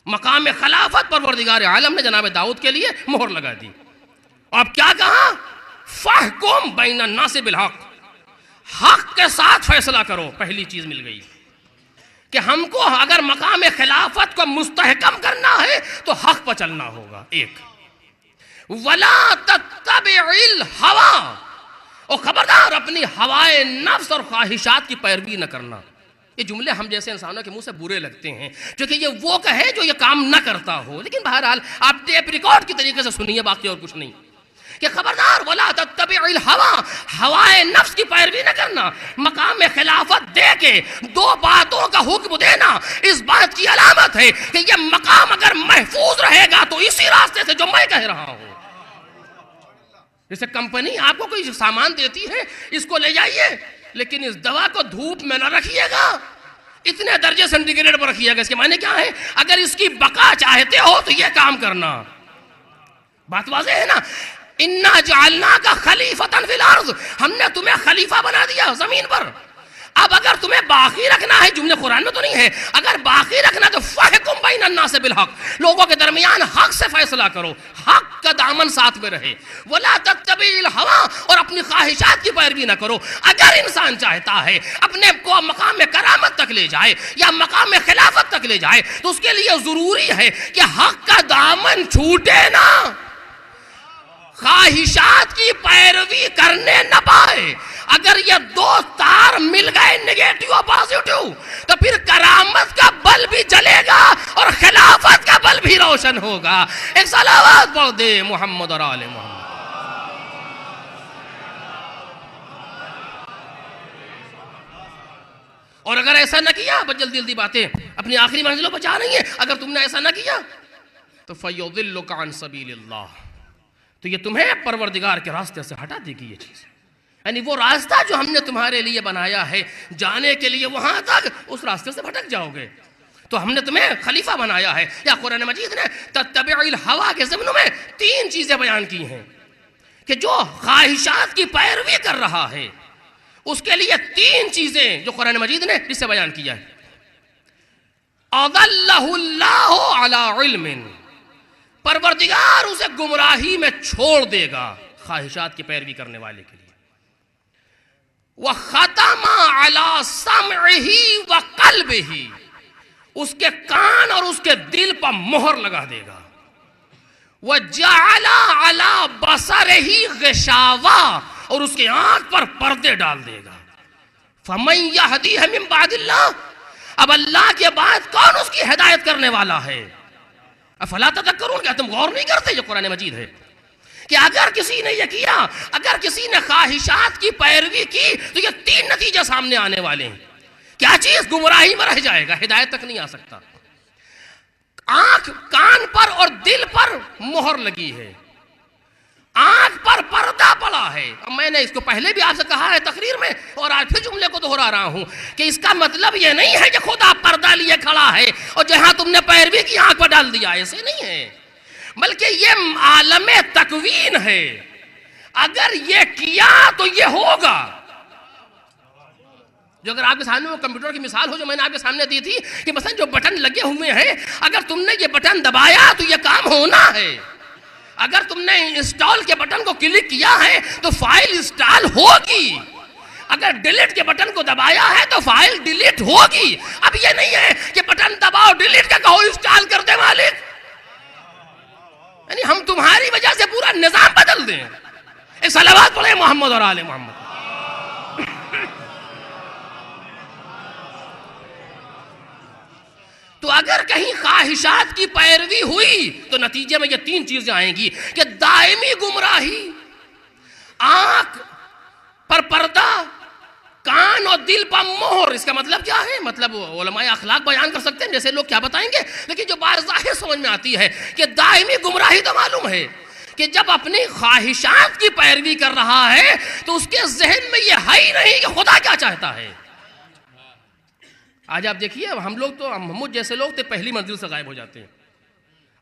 مقام خلافت پروردگار عالم نے جناب داؤد کے لیے مہر لگا دی. اب کیا کہا؟ فاحکم بین الناس بالحق، حق کے ساتھ فیصلہ کرو. پہلی چیز مل گئی کہ ہم کو اگر مقام خلافت کو مستحکم کرنا ہے تو حق پر چلنا ہوگا. ایک ولا تتبع الہوی، اور خبردار اپنی ہوائے نفس اور خواہشات کی پیروی نہ کرنا. یہ جملے ہم جیسے انسانوں کے منہ سے برے لگتے ہیں کیونکہ یہ وہ کہے جو یہ کام نہ کرتا ہو، لیکن بہرحال آپ ٹیپ ریکارڈ کی طریقے سے سنیے، باقی اور کچھ نہیں. کہ خبردار ولا تتبع الہوی، ہوائے نفس کی پیروی نہ کرنا. مقام خلافت دے کے دو باتوں کا حکم دینا اس بات کی علامت ہے کہ یہ مقام اگر محفوظ رہے گا تو اسی راستے سے جو میں کہہ رہا ہوں. جیسے کمپنی آپ کو کوئی سامان دیتی ہے، اس کو لے جائیے، لیکن اس دوا کو دھوپ میں نہ رکھیے گا، اتنے درجے سینٹی گریڈ پر رکھیے گا. اس کے معنی کیا ہے؟ اگر اس کی بقا چاہتے ہو تو یہ کام کرنا. بات واضح ہے نا؟ انا جعلناک خلیفۃ فی الارض، ہم نے تمہیں خلیفہ بنا دیا زمین پر. اب اگر تمہیں باقی رکھنا ہے، جملے قرآن میں تو نہیں ہے، اگر باقی رکھنا تو فَحْكُمْ بَيْنَ النَّاسِ بِالْحَقِّ، لوگوں کے درمیان حق سے فیصلہ کرو، حق کا دامن ساتھ میں رہے، وَلَا تَتَّبِعِ الْهَوَىٰ، اور اپنی خواہشات کی پیروی نہ کرو۔ اگر انسان چاہتا ہے اپنے کو مقام کرامت تک لے جائے یا مقام خلافت تک لے جائے تو اس کے لیے ضروری ہے کہ حق کا دامن چھوٹے نہ، خواہشات کی پیروی کرنے نہ پائے۔ اگر یہ دو تار مل گئے، نیگیٹو اور پازیٹو، تو پھر کرامت کا بل بھی جلے گا اور خلافت کا بل بھی روشن ہوگا۔ ایک صلوات پڑھ دے محمد اور آل محمد۔ اور اگر ایسا نہ کیا، بس جلدی جلدی باتیں اپنی آخری منزلوں پر جا رہی ہیں، اگر تم نے ایسا نہ کیا تو فَيُضِلُّكَ عَنْ سَبِيلِ اللَّهِ، تو یہ تمہیں پروردگار کے راستے سے ہٹا دے گی یہ چیز، یعنی وہ راستہ جو ہم نے تمہارے لیے بنایا ہے جانے کے لیے وہاں تک، اس راستے سے بھٹک جاؤ گے۔ تو ہم نے تمہیں خلیفہ بنایا ہے، یا قرآن مجید نے تتبع الہوا کے ضمن میں 3 چیزیں بیان کی ہیں کہ جو خواہشات کی پیروی کر رہا ہے اس کے لیے 3 چیزیں جو قرآن مجید نے جس سے بیان کیا ہے۔ اضلہ اللہ علی علم، پروردگار اسے گمراہی میں چھوڑ دے گا خواہشات کی پیروی کرنے والے کے لیے۔ وَخَتَمَ عَلَى سَمْعِهِ وَقَلْبِهِ، اس کے کان اور اس کے دل پر مہر لگا دے گا۔ وَجَعَلَ عَلَى بَصَرِهِ غِشَاوَةً، اور اس کی آنکھ پر پردے ڈال دے گا۔ فَمَن يَهْدِيهِ مِن بَعْدِ اللَّهِ، اب اللہ کے بعد کون اس کی ہدایت کرنے والا ہے؟ افلا تذکرون، کیا تم غور نہیں کرتے؟ یہ قرآن مجید ہے کہ اگر کسی نے یہ کیا، اگر کسی نے خواہشات کی پیروی کی تو یہ 3 نتیجے سامنے آنے والے ہیں۔ کیا چیز؟ گمراہی میں رہ جائے گا، ہدایت تک نہیں آ سکتا۔ آنکھ، کان پر اور دل پر مہر لگی ہے، آنکھ پر پردہ پڑا ہے۔ میں نے اس کو پہلے بھی آپ سے کہا ہے تقریر میں، اور آج پھر جملے کو دہرا رہا ہوں کہ اس کا مطلب یہ نہیں ہے کہ خدا پردہ لیے کھڑا ہے اور جہاں تم نے پیروی کی آنکھ پر ڈال دیا، ایسے نہیں ہے، بلکہ یہ عالم تکوین ہے۔ اگر یہ کیا تو یہ ہوگا۔ جو اگر آپ کے سامنے وہ کمپیوٹر کی مثال ہو جو میں نے آپ کے سامنے دی تھی کہ مثلا جو بٹن لگے ہوئے ہیں، اگر تم نے یہ بٹن دبایا تو یہ کام ہونا ہے۔ اگر تم نے انسٹال کے بٹن کو کلک کیا ہے تو فائل انسٹال ہوگی، اگر ڈیلیٹ کے بٹن کو دبایا ہے تو فائل ڈیلیٹ ہوگی۔ اب یہ نہیں ہے کہ بٹن دباؤ ڈیلیٹ کا کہو انسٹال کر دے مالک، یعنی ہم تمہاری وجہ سے پورا نظام بدل دیں۔ ایک صلوات پڑھیں محمد اور آل محمد۔ تو اگر کہیں خواہشات کی پیروی ہوئی تو نتیجے میں یہ 3 چیزیں آئیں گی کہ دائمی گمراہی، آنکھ پر پردہ، کان اور دل پر مہر۔ اس کا مطلب کیا ہے؟ مطلب علماء اخلاق بیان کر سکتے ہیں، جیسے لوگ کیا بتائیں گے، لیکن جو بات ظاہر سمجھ میں آتی ہے کہ دائمی گمراہی تو معلوم ہے کہ جب اپنی خواہشات کی پیروی کر رہا ہے تو اس کے ذہن میں یہ ہے ہی نہیں کہ خدا کیا چاہتا ہے۔ آج آپ دیکھیے ہم لوگ تو، محمود جیسے لوگ تو پہلی منزل سے غائب ہو جاتے ہیں۔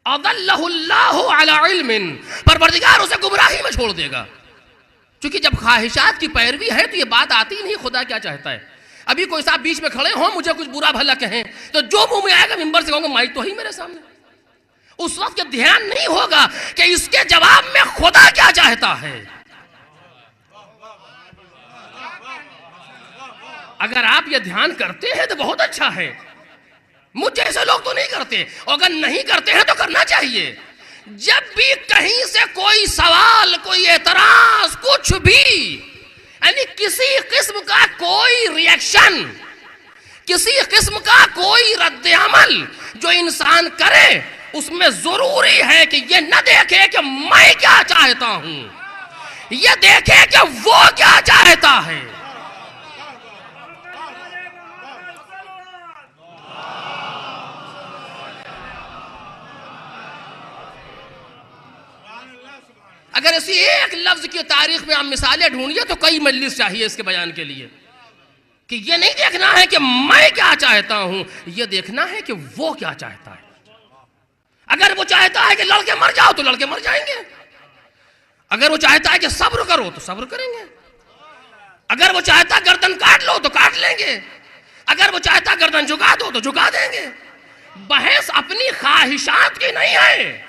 اضلہ اللہ علی علم، پروردگار اسے گمراہی میں چھوڑ دے گا، چونکہ جب خواہشات کی پیروی ہے تو یہ بات آتی نہیں خدا کیا چاہتا ہے۔ ابھی کوئی صاحب بیچ میں کھڑے ہوں مجھے کچھ برا بھلا کہیں تو جو منہ میں آئے گا ممبر سے کہوں گا مائک تو ہی میرے سامنے، اس وقت یہ دھیان نہیں ہوگا کہ اس کے جواب میں خدا کیا چاہتا ہے۔ اگر آپ یہ دھیان کرتے ہیں تو بہت اچھا ہے، مجھ جیسے لوگ تو نہیں کرتے، اور اگر نہیں کرتے ہیں تو کرنا چاہیے۔ جب بھی کہیں سے کوئی سوال، کوئی اعتراض، کچھ بھی، یعنی کسی قسم کا کوئی ریاکشن، کسی قسم کا کوئی رد عمل جو انسان کرے، اس میں ضروری ہے کہ یہ نہ دیکھے کہ میں کیا چاہتا ہوں، یہ دیکھے کہ وہ کیا چاہتا ہے۔ اگر اسی ایک لفظ کی تاریخ میں آپ مثالیں ڈھونڈیے تو کئی مجلس چاہیے اس کے بیان کے لیے، کہ یہ نہیں دیکھنا ہے کہ میں کیا چاہتا ہوں، یہ دیکھنا ہے کہ وہ کیا چاہتا ہے۔ اگر وہ چاہتا ہے کہ لڑکے مر جاؤ تو لڑکے مر جائیں گے، اگر وہ چاہتا ہے کہ صبر کرو تو صبر کریں گے، اگر وہ چاہتا گردن کاٹ لو تو کاٹ لیں گے، اگر وہ چاہتا گردن جھکا دو تو جھکا دیں گے۔ بحث اپنی خواہشات کی نہیں ہے،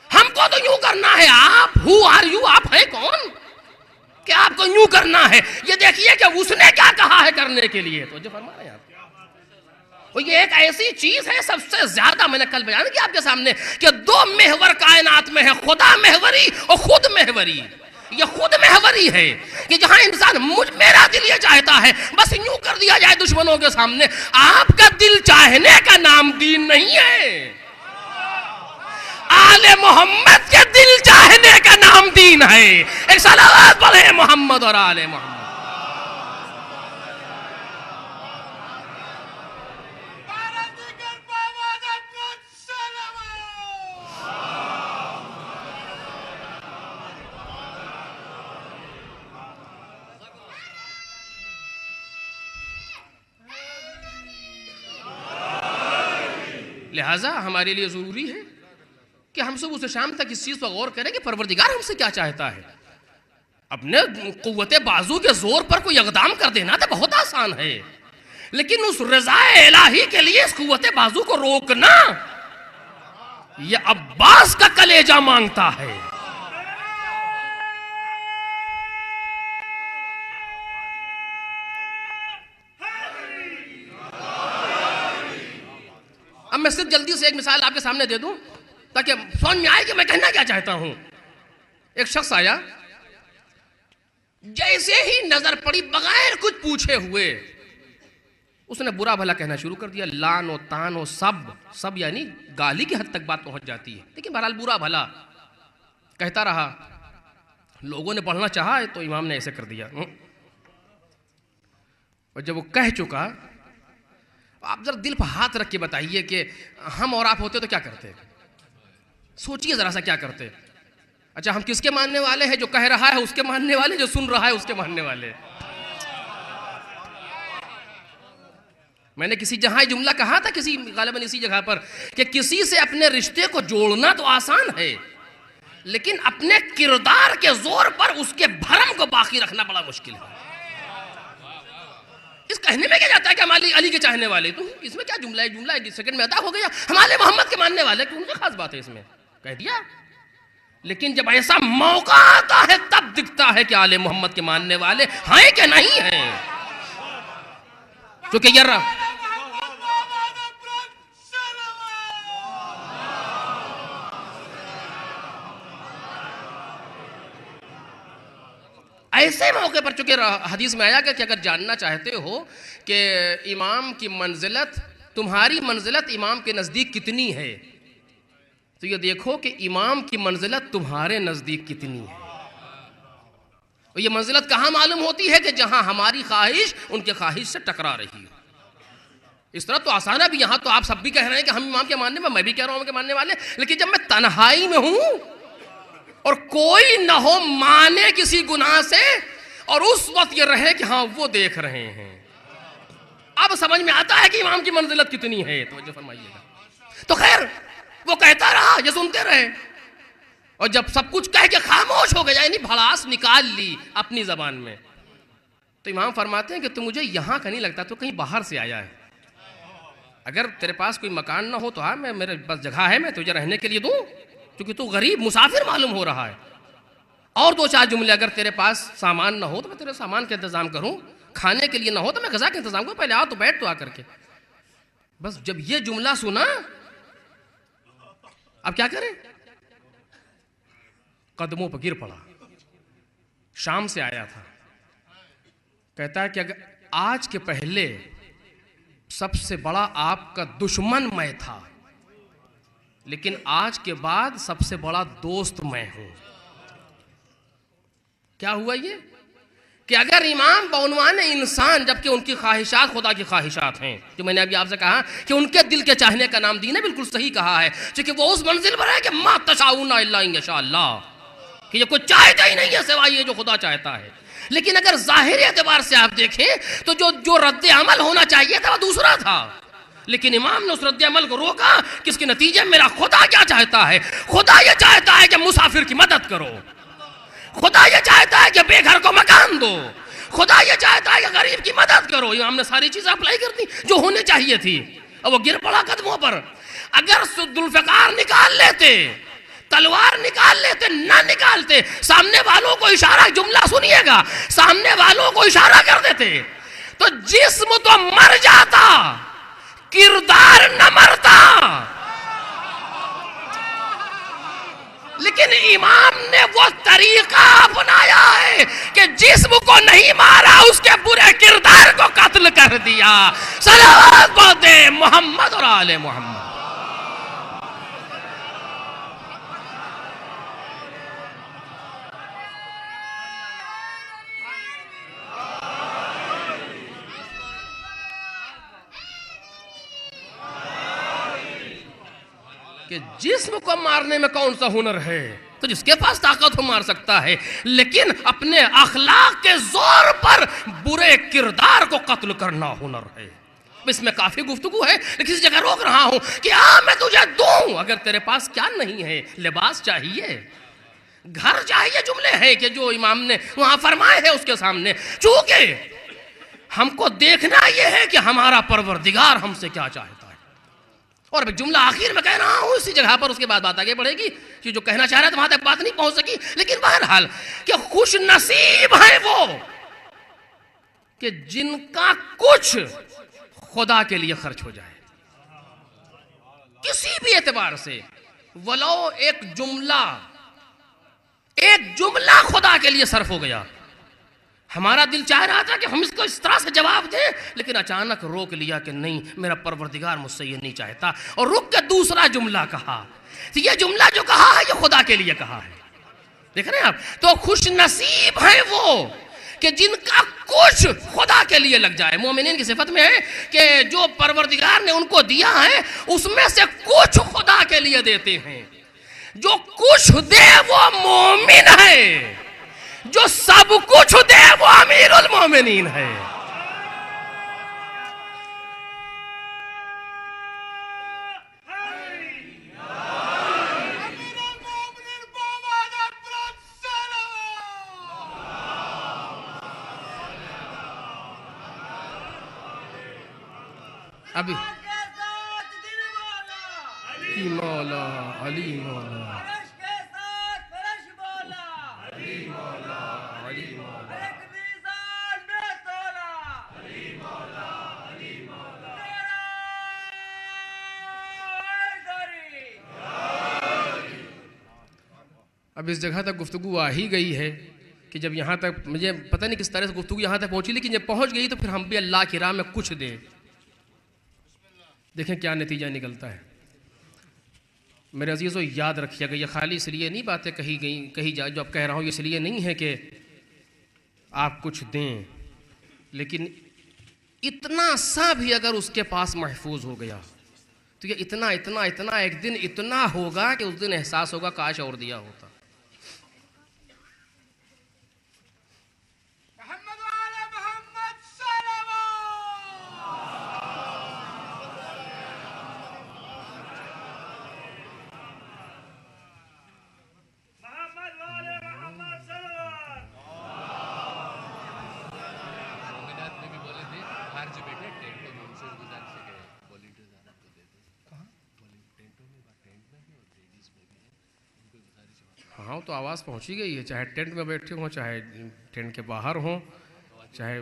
ہم کو تو یوں کرنا ہے۔ آپ ہو آر یو، آپ ہیں کون کہ آپ کو یوں کرنا ہے؟ یہ دیکھیے کہ اس نے کیا کہا ہے کرنے کے لیے، تو جو فرما رہے ہیں آپ، اور یہ ایک ایسی چیز ہے سب سے زیادہ میں نے کل بیان کیا آپ کے سامنے کہ دو محور کائنات میں ہے، خدا محوری اور خود محوری۔ یہ خود محوری ہے کہ جہاں انسان میرا دل یہ چاہتا ہے بس یوں کر دیا جائے دشمنوں کے سامنے۔ آپ کا دل چاہنے کا نام دین نہیں ہے، آل محمد کے دل چاہنے کا نام دین ہے۔ ایک صلوات پڑھیں محمد اور آل محمد۔ لہٰذا ہمارے لیے ضروری ہے کہ ہم صبح سے شام تک اس چیز پر غور کریں کہ پروردگار ہم سے کیا چاہتا ہے۔ اپنے قوت بازو کے زور پر کوئی اقدام کر دینا تو بہت آسان ہے، لیکن اس رضا الہی کے لیے اس قوت بازو کو روکنا یہ عباس کا کلیجہ مانگتا ہے۔ اب میں صرف جلدی سے ایک مثال آپ کے سامنے دے دوں تاکہ سمجھ میں آئے کہ میں کہنا کیا چاہتا ہوں۔ ایک شخص آیا، جیسے ہی نظر پڑی بغیر کچھ پوچھے ہوئے اس نے برا بھلا کہنا شروع کر دیا، لان و تان و سب یعنی گالی کی حد تک بات پہنچ جاتی ہے، لیکن بہرحال برا بھلا کہتا رہا۔ لوگوں نے پڑھنا چاہا تو امام نے ایسے کر دیا، اور جب وہ کہہ چکا، آپ ذرا دل پر ہاتھ رکھ کے بتائیے کہ ہم اور آپ ہوتے تو کیا کرتے؟ سوچئے ذرا سا کیا کرتے؟ اچھا ہم کس کے ماننے والے ہیں؟ جو کہہ رہا ہے اس کے ماننے والے، جو سن رہا ہے اس کے ماننے والے۔ میں نے کسی جہاں جملہ کہا تھا، کسی غالباً اسی جگہ پر، کہ کسی سے اپنے رشتے کو جوڑنا تو آسان ہے، لیکن اپنے کردار کے زور پر اس کے بھرم کو باقی رکھنا بڑا مشکل ہے۔ اس کہنے میں کیا جاتا ہے کہ ہم علی کے چاہنے والے، تو اس میں کیا جملہ ہے؟ جملہ ایک سیکنڈ میں ادا ہو گیا، ہمارے محمد کے ماننے والے، کیوں کیا خاص بات ہے اس میں؟ کہہ دیا۔ لیکن جب ایسا موقع آتا ہے تب دکھتا ہے کہ آل محمد کے ماننے والے ہیں کہ نہیں ہیں، کیونکہ یہ ایسے موقع پر، چونکہ حدیث میں آیا کہ اگر جاننا چاہتے ہو کہ امام کی منزلت، تمہاری منزلت امام کے نزدیک کتنی ہے، تو یہ دیکھو کہ امام کی منزلت تمہارے نزدیک کتنی ہے۔ اور یہ منزلت کہاں معلوم ہوتی ہے؟ کہ جہاں ہماری خواہش ان کے خواہش سے ٹکرا رہی ہو۔ اس طرح تو آسان ہے، بھی یہاں تو آپ سب بھی کہہ رہے ہیں کہ ہم امام کے ماننے میں بھی کہہ رہا ہوں کے ماننے والے، لیکن جب میں تنہائی میں ہوں اور کوئی نہ ہو مانے کسی گناہ سے، اور اس وقت یہ رہے کہ ہاں وہ دیکھ رہے ہیں، اب سمجھ میں آتا ہے کہ امام کی منزلت کتنی ہے۔ توجہ فرمائیے گا۔ تو خیر وہ کہتا رہا، یہ سنتے رہے، اور جب سب کچھ کہہ کے خاموش ہو گیا، یعنی بھڑاس نکال لی اپنی زبان میں، تو امام فرماتے ہیں کہ تو مجھے یہاں کا نہیں لگتا، تو کہیں باہر سے آیا ہے۔ اگر تیرے پاس کوئی مکان نہ ہو تو ہاں، میرے پاس جگہ ہے، میں تجھے رہنے کے لیے دوں، کیونکہ تو غریب مسافر معلوم ہو رہا ہے۔ اور دو چار جملے، اگر تیرے پاس سامان نہ ہو تو میں تیرے سامان کا انتظام کروں، کھانے کے لیے نہ ہو تو میں غذا کا انتظام کروں، پہلے آ تو بیٹھ تو آ کر کے۔ بس جب یہ جملہ سنا، اب کیا کریں؟ قدموں پر گر پڑا۔ شام سے آیا تھا، کہتا ہے کہ اگر آج کے پہلے سب سے بڑا آپ کا دشمن میں تھا، لیکن آج کے بعد سب سے بڑا دوست میں ہوں۔ کیا ہوا یہ؟ کہ اگر امام بعنوان انسان، جبکہ ان کی خواہشات خدا کی خواہشات ہیں، جو میں نے ابھی آپ سے کہا کہ ان کے دل کے چاہنے کا نام دین ہے، بالکل صحیح کہا ہے، چونکہ وہ اس منزل پر ہے کہ ما تشاؤون الا ان یشاء اللہ، کہ یہ کوئی چاہتا ہی نہیں ہے سوائے یہ جو خدا چاہتا ہے۔ لیکن اگر ظاہری اعتبار سے آپ دیکھیں تو جو رد عمل ہونا چاہیے تھا وہ دوسرا تھا، لیکن امام نے اس رد عمل کو روکا کہ اس کے نتیجے میرا خدا کیا چاہتا ہے؟ خدا یہ چاہتا ہے کہ مسافر کی مدد کرو، خدا یہ چاہتا ہے کہ بے گھر کو مکان دو، خدا یہ چاہتا ہے کہ غریب کی مدد کرو. امام نے ساری چیزیں اپلائی کر دی جو ہونے چاہیے تھی، اور وہ گر پڑا قدموں پر. اگر ذوالفقار نکال لیتے، تلوار نکال لیتے، نہ نکالتے، سامنے والوں کو اشارہ، جملہ سنیے گا، سامنے والوں کو اشارہ کر دیتے تو جسم تو مر جاتا، کردار نہ مرتا. لیکن امام نے وہ طریقہ اپنایا ہے کہ جسم کو نہیں مارا، اس کے برے کردار کو قتل کر دیا. صلوات پڑھتے محمد اور آل محمد. کہ جسم کو مارنے میں کون سا ہنر ہے؟ تو جس کے پاس طاقت ہو مار سکتا ہے، لیکن اپنے اخلاق کے زور پر برے کردار کو قتل کرنا ہنر ہے. اس میں کافی گفتگو ہے، لیکن اس جگہ روک رہا ہوں کہ میں تجھے دوں. اگر تیرے پاس کیا نہیں ہے، لباس چاہیے، گھر چاہیے، جملے ہیں کہ جو امام نے وہاں فرمائے ہیں اس کے سامنے. چونکہ ہم کو دیکھنا یہ ہے کہ ہمارا پروردگار ہم سے کیا چاہتا ہے. اور جملہ آخر میں کہہ رہا ہوں اسی جگہ پر، اس کے بعد بات آگے بڑھے گی کہ جو کہنا چاہ رہا ہے وہاں تک بات نہیں پہنچ سکی. لیکن بہرحال کہ خوش نصیب ہیں وہ کہ جن کا کچھ خدا کے لیے خرچ ہو جائے، کسی بھی اعتبار سے، ولو ایک جملہ خدا کے لیے صرف ہو گیا. ہمارا دل چاہ رہا تھا کہ ہم اس کو اس طرح سے جواب دیں، لیکن اچانک روک لیا کہ نہیں، میرا پروردگار مجھ سے یہ نہیں چاہتا. اور رک کے دوسرا جملہ کہا. یہ جملہ جو کہا ہے یہ خدا کے لیے کہا ہے. دیکھ رہے ہیں آپ؟ تو خوش نصیب ہیں وہ کہ جن کا کچھ خدا کے لیے لگ جائے. مومنین کی صفت میں ہے کہ جو پروردگار نے ان کو دیا ہے اس میں سے کچھ خدا کے لیے دیتے ہیں. جو کچھ دے وہ مومن ہے، جو سب کچھ دے وہ امیر المومنین ہے. ابھی مولا علی مولا اب اس جگہ تک گفتگو آ ہی گئی ہے کہ جب یہاں تک، مجھے پتہ نہیں کس طرح سے گفتگو یہاں تک پہنچی، لیکن جب پہنچ گئی تو پھر ہم بھی اللہ کی راہ میں کچھ دیں. دیکھیں کیا نتیجہ نکلتا ہے. میرے عزیزو یاد رکھیے گا، یہ خالی اس لیے نہیں باتیں کہی جائے جو اب کہہ رہا ہوں، یہ اس لیے نہیں ہے کہ آپ کچھ دیں، لیکن اتنا سا بھی اگر اس کے پاس محفوظ ہو گیا تو یہ اتنا اتنا اتنا ایک دن اتنا ہوگا کہ اس دن احساس ہوگا کاش اور دیا ہوتا. ہاں تو آواز پہنچی گئی ہے، چاہے ٹینٹ میں بیٹھے ہوں، چاہے ٹینٹ کے باہر ہوں، چاہے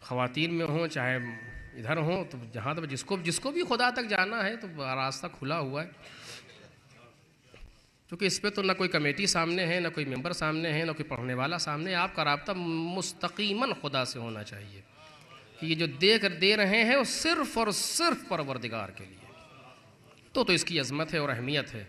خواتین میں ہوں، چاہے ادھر ہوں، تو جہاں تک جس کو بھی خدا تک جانا ہے تو راستہ کھلا ہوا ہے. کیونکہ اس پہ تو نہ کوئی کمیٹی سامنے ہے، نہ کوئی ممبر سامنے ہے، نہ کوئی پڑھنے والا سامنے ہے. آپ کا رابطہ مستقیماً خدا سے ہونا چاہیے کہ یہ جو دے رہے ہیں وہ صرف اور صرف پروردگار کے لیے. تو اس کی عظمت ہے اور اہمیت ہے.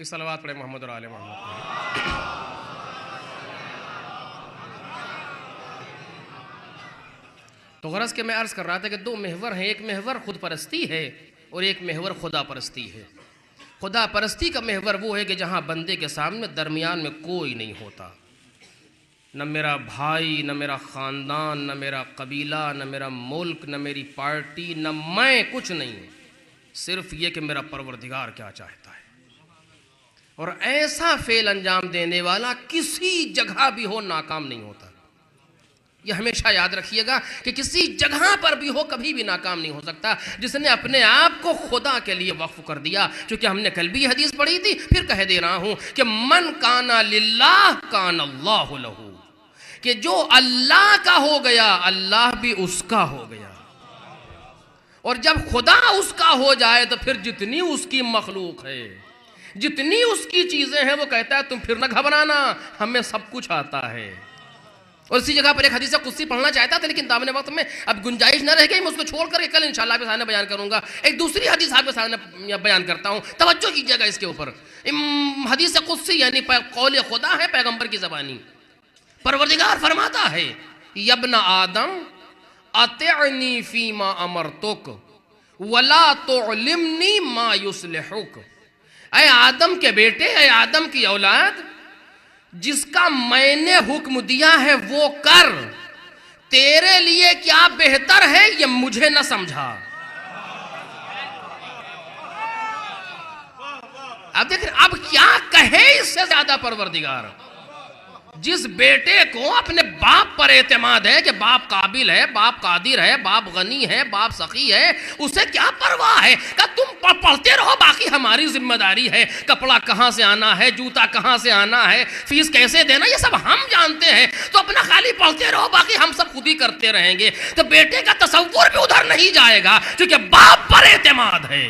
ایک صلوات پڑھے محمد اور آل محمد. تو غرض کہ میں عرض کر رہا تھا کہ دو محور ہیں، ایک محور خود پرستی ہے اور ایک محور خدا پرستی ہے. خدا پرستی کا محور وہ ہے کہ جہاں بندے کے سامنے درمیان میں کوئی نہیں ہوتا، نہ میرا بھائی، نہ میرا خاندان، نہ میرا قبیلہ، نہ میرا ملک، نہ میری پارٹی، نہ میں، کچھ نہیں، صرف یہ کہ میرا پروردگار کیا چاہتا ہے. اور ایسا فعل انجام دینے والا کسی جگہ بھی ہو ناکام نہیں ہوتا. یہ ہمیشہ یاد رکھیے گا کہ کسی جگہ پر بھی ہو کبھی بھی ناکام نہیں ہو سکتا جس نے اپنے آپ کو خدا کے لیے وقف کر دیا. چونکہ ہم نے کل بھی حدیث پڑھی تھی، پھر کہہ دے رہا ہوں کہ من کان للہ کان اللہ لہ، کہ جو اللہ کا ہو گیا اللہ بھی اس کا ہو گیا. اور جب خدا اس کا ہو جائے تو پھر جتنی اس کی مخلوق ہے، جتنی اس کی چیزیں ہیں، وہ کہتا ہے تم پھر نہ گھبرانا، ہمیں سب کچھ آتا ہے. اور اسی جگہ پر ایک حدیث قدسی پڑھنا چاہتا تھا لیکن دامن وقت میں اب گنجائش نہ رہ گئی، میں اس کو چھوڑ کر کے کل انشاءاللہ آپ کے سامنے بیان کروں گا. ایک دوسری حدیث آپ کے سامنے بیان کرتا ہوں، توجہ کیجئے گا اس کے اوپر. حدیث قدسی یعنی قول خدا ہے پیغمبر کی زبانی. پروردگار فرماتا ہے یا ابن آدم اطعنی فیما امرتک ولا تعلمنی ما یصلحک. اے آدم کے بیٹے، اے آدم کی اولاد، جس کا میں نے حکم دیا ہے وہ کر، تیرے لیے کیا بہتر ہے یہ مجھے نہ سمجھا. اب دیکھ اب کیا کہے اس سے زیادہ پروردگار. جس بیٹے کو اپنے باپ پر اعتماد ہے کہ باپ قابل ہے، باپ قادر ہے، باپ غنی ہے، باپ سخی ہے، اسے کیا پرواہ ہے کہ تم پڑھتے رہو، باقی ہماری ذمہ داری ہے. کپڑا کہاں سے آنا ہے، جوتا کہاں سے آنا ہے، فیس کیسے دینا، یہ سب ہم جانتے ہیں، تو اپنا خالی پڑھتے رہو، باقی ہم سب خود ہی کرتے رہیں گے. تو بیٹے کا تصور بھی ادھر نہیں جائے گا کیونکہ باپ پر اعتماد ہے.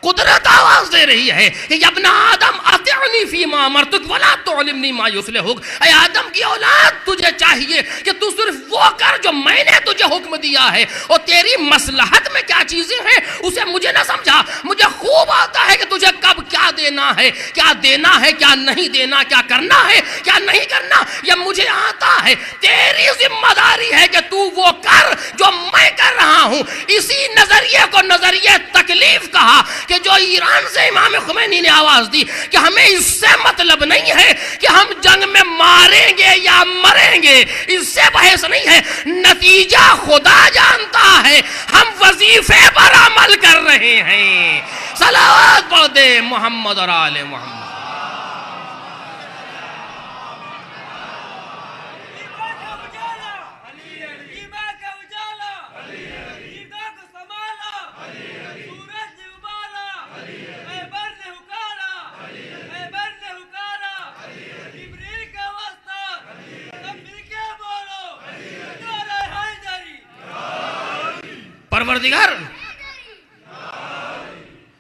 قدرت آواز دے رہی ہے کہ یا ابن آدم اطعنی فیما امرتک ولا تعلمنی ما یصلحک. اے آدم کی اولاد، تجھے چاہیے کہ تو صرف وہ کر جو میں نے تجھے حکم دیا ہے، اور تیری مصلحت میں کیا چیزیں ہیں اسے مجھے نہ سمجھا. مجھے خوب آتا ہے کہ تجھے کب کیا دینا ہے، کیا دینا ہے، کیا نہیں دینا، کیا کرنا ہے، کیا نہیں کرنا، یہ مجھے آتا ہے. تیری ذمہ داری ہے کہ تو وہ کر جو میں کر رہا ہوں. اسی نظریے کو نظریہ تکلیف کہا کہ جو ایران سے امام خمینی نے آواز دی کہ ہمیں اس سے مطلب نہیں ہے کہ ہم جنگ میں ماریں گے یا مریں گے، اس سے بحث نہیں ہے، نتیجہ خدا جانتا ہے، ہم وظیفے پر عمل کر رہے ہیں. صلوات پڑھ دے محمد اور آل محمد. پروردگار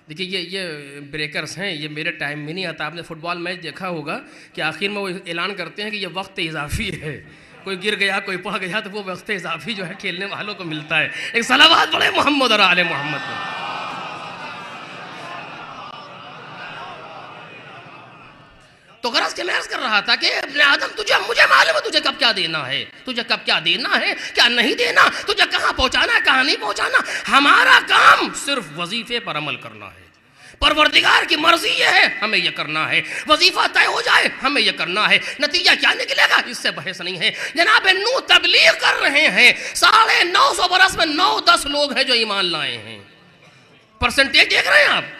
دیکھیے یہ بریکرز ہیں، یہ میرے ٹائم میں نہیں آتا. آپ نے فٹ بال میچ دیکھا ہوگا کہ آخر میں وہ اعلان کرتے ہیں کہ یہ وقت اضافی ہے، کوئی گر گیا کوئی پڑ گیا تو وہ وقت اضافی جو ہے کھیلنے والوں کو ملتا ہے. ایک صلوات پڑھے محمد اور آل محمد کو. تو غرض کہ میں عرض کر رہا تھا کہ ابن آدم مجھے معلوم ہے تجھے کب کیا دینا ہے، تجھے کب کیا دینا ہے، کیا نہیں دینا، تجھے کہاں پہنچانا ہے، کہاں نہیں پہنچانا. ہمارا کام صرف وظیفے پر عمل کرنا ہے. پروردگار کی مرضی یہ ہے، ہمیں یہ کرنا ہے. وظیفہ طے ہو جائے، ہمیں یہ کرنا ہے. نتیجہ کیا نکلے گا اس سے بحث نہیں ہے. جناب نوح تبلیغ کر رہے ہیں، 950 برس میں 9-10 لوگ ہیں جو ایمان لائے ہیں. پرسنٹیج دیکھ رہے ہیں آپ.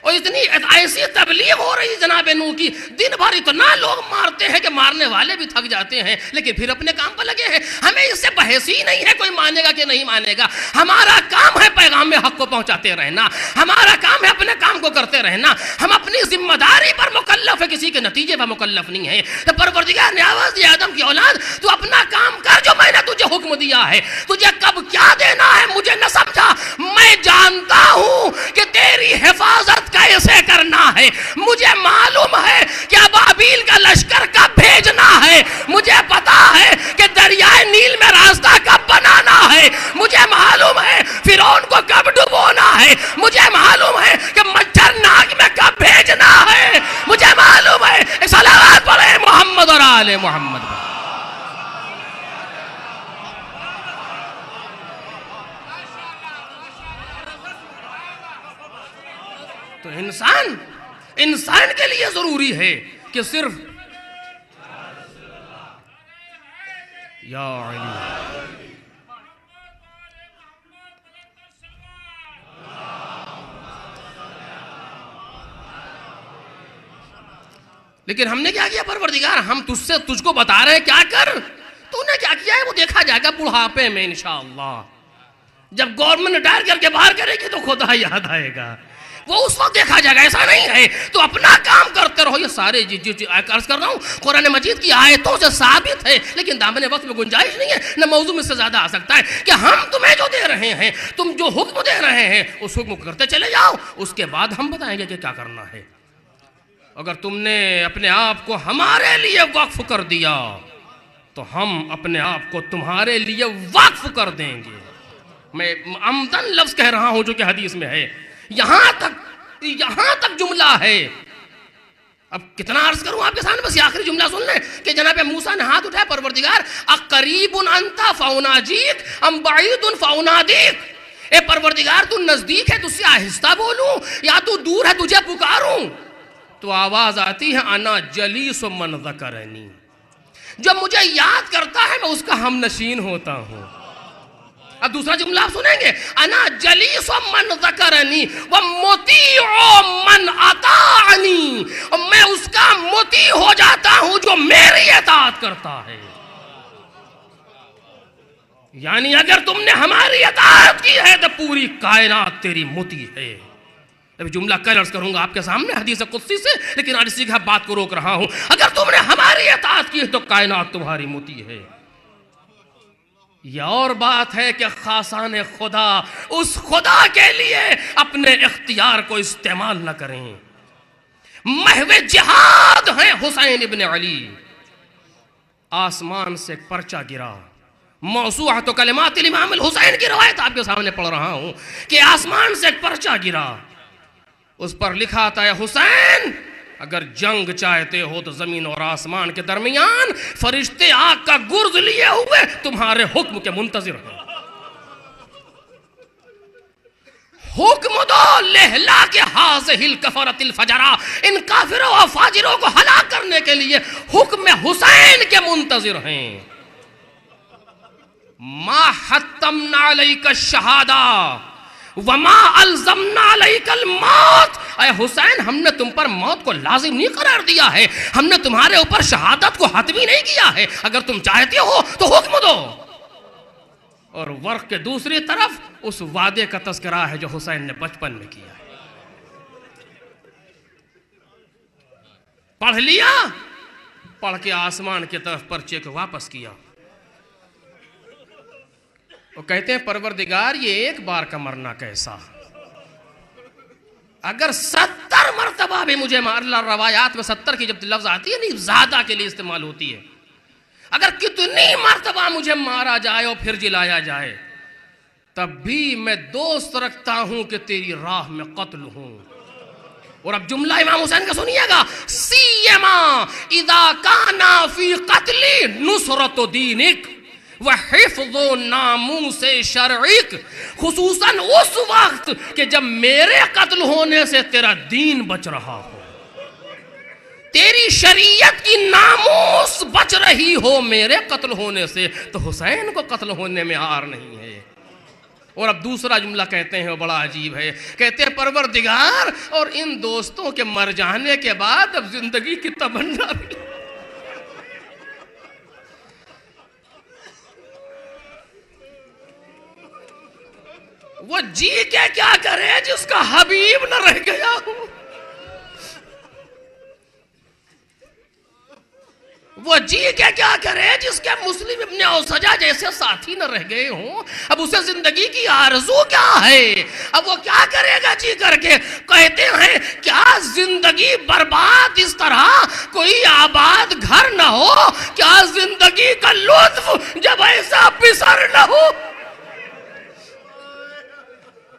اور اتنی ایسی تبلیغ ہو رہی جناب نوح کی، دن بھر اتنا لوگ مارتے ہیں کہ مارنے والے بھی تھک جاتے ہیں، لیکن پھر اپنے کام پر لگے ہیں. ہمیں اس سے بحث ہی نہیں ہے کوئی مانے گا کہ نہیں مانے گا. ہمارا کام ہے پیغام حق کو پہنچاتے رہنا، ہمارا کام ہے اپنے کام کو کرتے رہنا. ہم اپنی ذمہ داری پر مکلف ہے، کسی کے نتیجے پر مکلف نہیں ہے. تو پروردگار نے آواز دی آدم کی اولاد، تو اپنا کام کر جو میں نے تجھے حکم دیا ہے. تجھے کب کیا دینا ہے مجھے نہ سمجھا. میں جانتا ہوں کہ تیری حفاظت کیسے کرنا ہے. مجھے معلوم ہے کہ ابابیل کا لشکر کب بھیجنا ہے. مجھے پتا ہے کہ دریائے نیل میں راستہ کب بنانا ہے. مجھے معلوم ہے فرعون کو کب ڈبونا ہے. مجھے معلوم ہے کہ مچھر ناگ میں کب بھیجنا تو انسان کے لیے ضروری ہے کہ صرف یا علی لیکن ہم نے کیا کیا پروردگار؟ ہم تجھ کو بتا رہے ہیں کیا کر، تو نے کیا کیا ہے وہ دیکھا جائے گا بڑھاپے میں انشاءاللہ. جب گورنمنٹ ریٹائر کر کے باہر کرے گی تو خدا یاد آئے گا، وہ اس وقت دیکھا جائے گا. ایسا نہیں ہے، تو اپنا کام کرتے رہو. یہ سارے عرض کر رہا ہوں قرآن مجید کی آیتوں سے ثابت ہے، لیکن دامن وقت میں گنجائش نہیں ہے، نہ موضوع میں سے زیادہ آ سکتا ہے کہ ہم تمہیں جو دے رہے ہیں، تم جو حکم دے رہے ہیں اس حکم کو کرتے چلے جاؤ، اس کے بعد ہم بتائیں گے کہ کیا کرنا ہے. اگر تم نے اپنے آپ کو ہمارے لیے وقف کر دیا تو ہم اپنے آپ کو تمہارے لیے وقف کر دیں گے. میں عمدن لفظ کہہ رہا ہوں جو کہ حدیث میں ہے. یہاں تک جملہ ہے. اب کتنا عرض کروں آپ کے سامنے، بس یہ آخری جملہ سن لیں کہ جناب موسیٰ نے ہاتھ اٹھایا، پروردگار اقریب انت فاناجیک ام بعید فانادیک. اے پروردگار تو نزدیک ہے تجھ سے آہستہ بولوں یا تو دور ہے تجھے پکاروں؟ تو آواز آتی ہے انا جلیس من ذکرنی، جب مجھے یاد کرتا ہے میں اس کا ہم نشین ہوتا ہوں. اب دوسرا جملہ آپ سنیں گے، انا جلیس من ذکرنی ومطیع من اطاعنی، اور میں اس کا مطیع ہو جاتا ہوں جو میری اطاعت کرتا ہے. یعنی اگر تم نے ہماری اطاعت کی ہے تو پوری کائنات تیری مطیع ہے. ابھی جملہ کل عرض کروں گا آپ کے سامنے حدیث قدسی سے، لیکن آج اسی کی بات کو روک رہا ہوں. اگر تم نے ہماری اطاعت کی ہے تو کائنات تمہاری مطیع ہے. یہ اور بات ہے کہ خاصان خدا اس خدا کے لیے اپنے اختیار کو استعمال نہ کریں. محو جہاد ہیں حسین ابن علی. آسمان سے ایک پرچہ گرا، موسوعۃ کلمات الامام الحسین کی روایت آپ کے سامنے پڑھ رہا ہوں کہ آسمان سے ایک پرچہ گرا، اس پر لکھا تھا حسین اگر جنگ چاہتے ہو تو زمین اور آسمان کے درمیان فرشتے آگ کا گرز لیے ہوئے تمہارے حکم کے منتظر ہیں. حکم دو لہلا کے حاضہ الکفرۃ الفجرہ، ان کافروں اور فاجروں کو ہلاک کرنے کے لیے حکم حسین کے منتظر ہیں. ما حتمنا علیک الشہادہ وما الزمنا علیک الموت. اے حسین ہم نے تم پر موت کو لازم نہیں قرار دیا ہے، ہم نے تمہارے اوپر شہادت کو حتمی نہیں کیا ہے. اگر تم چاہتے ہو تو حکم دو. اور ورق کے دوسری طرف اس وعدے کا تذکرہ ہے جو حسین نے بچپن میں کیا ہے. پڑھ لیا، پڑھ کے آسمان کی طرف پرچے کو واپس کیا. وہ کہتے ہیں پروردگار یہ ایک بار کا مرنا کیسا، اگر 70 مرتبہ بھی مجھے اللہ روایات میں 70 کی جب لفظ آتی ہے نہیں زیادہ کے لیے استعمال ہوتی ہے، اگر کتنی مرتبہ مجھے مارا جائے اور پھر جلایا جائے تب بھی میں دوست رکھتا ہوں کہ تیری راہ میں قتل ہوں. اور اب جملہ امام حسین کا سنیے گا، سیما اذا کانا فی قتلی نصرت دینک وحفظ ناموس شرعک، خصوصاً اس وقت کہ جب میرے قتل ہونے سے تیرا دین بچ رہا ہو، تیری شریعت کی ناموس بچ رہی ہو میرے قتل ہونے سے، تو حسین کو قتل ہونے میں عار نہیں ہے. اور اب دوسرا جملہ کہتے ہیں وہ بڑا عجیب ہے، کہتے ہیں پروردگار اور ان دوستوں کے مر جانے کے بعد اب زندگی کی تمنا بھی، وہ جی کے کیا کرے جس کا حبیب نہ رہ گیا ہو، وہ جی کے کیا کرے جس کے مسلم ابن اوسجہ جیسے ساتھی نہ رہ گئے ہوں. اب اسے زندگی کی آرزو کیا ہے، اب وہ کیا کرے گا جی کر کے. کہتے ہیں کیا زندگی برباد اس طرح کوئی آباد گھر نہ ہو، کیا زندگی کا لطف جب ایسا پسر نہ ہو.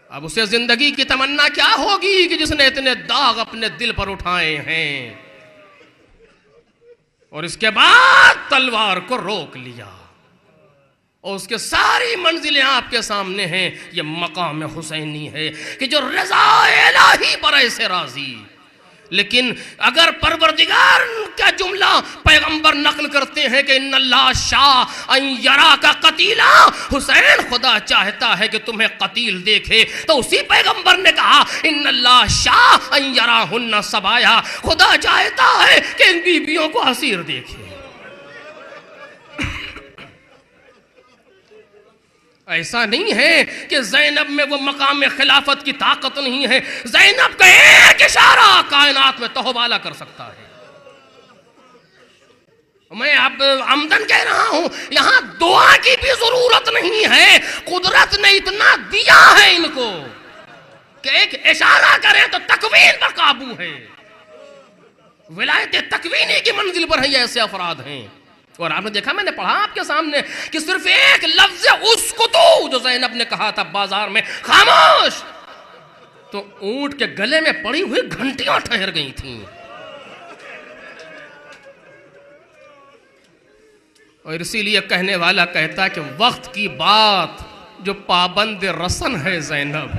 اب اسے زندگی کی تمنا کیا ہوگی کہ جس نے اتنے داغ اپنے دل پر اٹھائے ہیں اور اس کے بعد تلوار کو روک لیا اور اس کے ساری منزلیں آپ کے سامنے ہیں. یہ مقام حسینی ہے کہ جو رضا الہی پر ایسے راضی. لیکن اگر پروردگار کا جملہ پیغمبر نقل کرتے ہیں کہ ان اللہ شاء ان یراک قتیلا، حسین خدا چاہتا ہے کہ تمہیں قتیل دیکھے، تو اسی پیغمبر نے کہا ان اللہ شاء ان یراہن سبایا، خدا چاہتا ہے کہ ان بیویوں کو اسیر دیکھے. ایسا نہیں ہے کہ زینب میں وہ مقام خلافت کی طاقت نہیں ہے. زینب کا ایک اشارہ کائنات میں تہوبالا کر سکتا ہے. میں اب عمدن کہہ رہا ہوں، یہاں دعا کی بھی ضرورت نہیں ہے. قدرت نے اتنا دیا ہے ان کو کہ ایک اشارہ کریں تو تکوین پر قابو ہے. ولایت تکوینی کی منزل پر ہیں یہ ایسے افراد ہیں. اور آپ نے دیکھا، میں نے پڑھا آپ کے سامنے کہ صرف ایک لفظ اسکتو جو زینب نے کہا تھا بازار میں، خاموش، تو اونٹ کے گلے میں پڑی ہوئی گھنٹیاں ٹھہر گئی تھیں. اور اسی لیے کہنے والا کہتا ہے کہ وقت کی بات جو پابند رسن ہے زینب.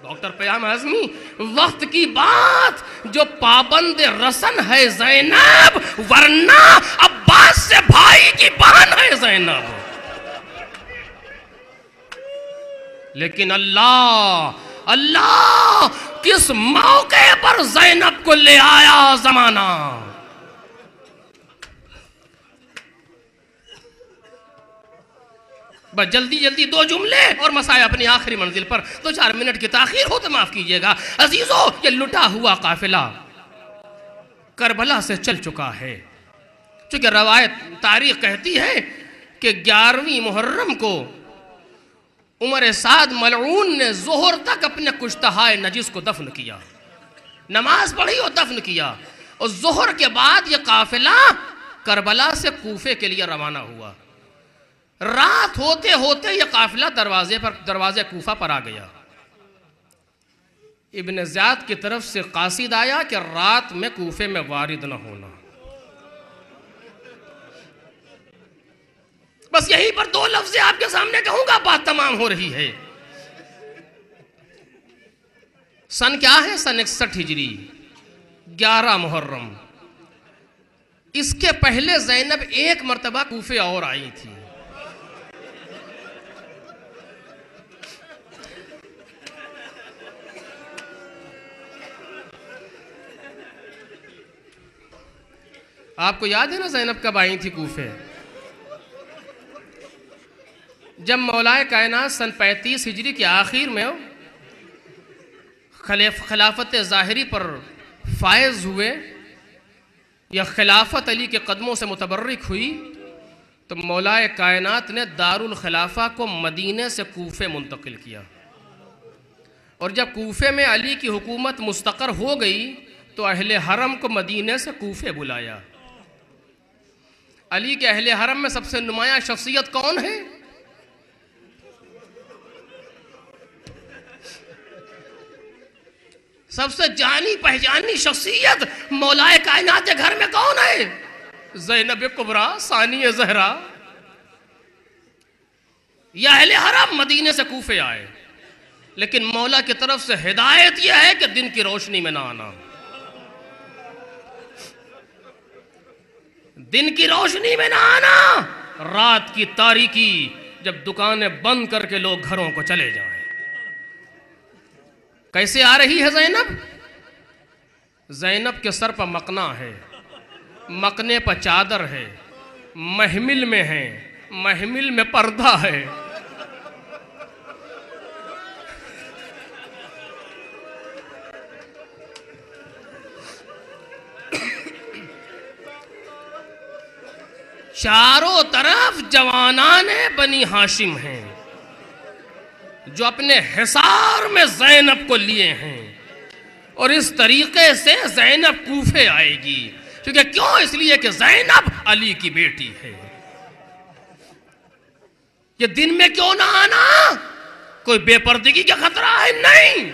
ڈاکٹر پیام اعظمی، وقت کی بات جو پابند رسن ہے زینب، ورنہ عباس سے بھائی کی بہن ہے زینب. لیکن اللہ کس موقع پر زینب کو لے آیا زمانہ. بس جلدی جلدی دو جملے اور مسائل اپنی آخری منزل پر. 2-4 منٹ کی تاخیر ہو تو معاف کیجئے گا. عزیزو، یہ لٹا ہوا قافلہ کربلا سے چل چکا ہے. چونکہ روایت تاریخ کہتی ہے کہ 11ویں محرم کو عمر سعد ملعون نے ظہر تک اپنے کشتہائے نجس کو دفن کیا، نماز پڑھی اور دفن کیا. اور ظہر کے بعد یہ قافلہ کربلا سے کوفے کے لیے روانہ ہوا. رات ہوتے ہوتے یہ قافلہ دروازے کوفہ پر آ گیا. ابن زیاد کی طرف سے قاصد آیا کہ رات میں کوفے میں وارد نہ ہونا. بس یہی پر 2 لفظ آپ کے سامنے کہوں گا، بات تمام ہو رہی ہے. سن کیا ہے؟ سن 61 ہجری، 11 محرم. اس کے پہلے زینب ایک مرتبہ کوفے اور آئی تھی. آپ کو یاد ہے نا زینب کب آئی تھی کوفے؟ جب مولائے کائنات سن 35 ہجری کے آخر میں خلافت ظاہری پر فائز ہوئے یا خلافت علی کے قدموں سے متبرک ہوئی، تو مولائے کائنات نے دارالخلافہ کو مدینے سے کوفے منتقل کیا. اور جب کوفے میں علی کی حکومت مستقر ہو گئی تو اہل حرم کو مدینے سے کوفے بلایا. علی کے اہل حرم میں سب سے نمایاں شخصیت کون ہے؟ سب سے جانی پہچانی شخصیت مولائے کائنات کے گھر میں کون ہے؟ زینب کبریٰ ثانی زہرا. یا اہل حرم مدینے سے کوفے آئے، لیکن مولا کی طرف سے ہدایت یہ ہے کہ دن کی روشنی میں نہ آنا. دن کی روشنی میں نہ آنا، رات کی تاریکی، جب دکانیں بند کر کے لوگ گھروں کو چلے جائیں. کیسے آ رہی ہے زینب؟ زینب کے سر پر مقنا ہے، مقنے پر چادر ہے، محمل میں ہے، محمل میں پردہ ہے. چاروں طرف جوانان بنی ہاشم ہیں جو اپنے حصار میں زینب کو لیے ہیں. اور اس طریقے سے زینب کوفے آئے گی. کیونکہ کیوں؟ اس لیے کہ زینب علی کی بیٹی ہے. یہ دن میں کیوں نہ آنا؟ کوئی بے پردگی کا خطرہ ہے؟ نہیں.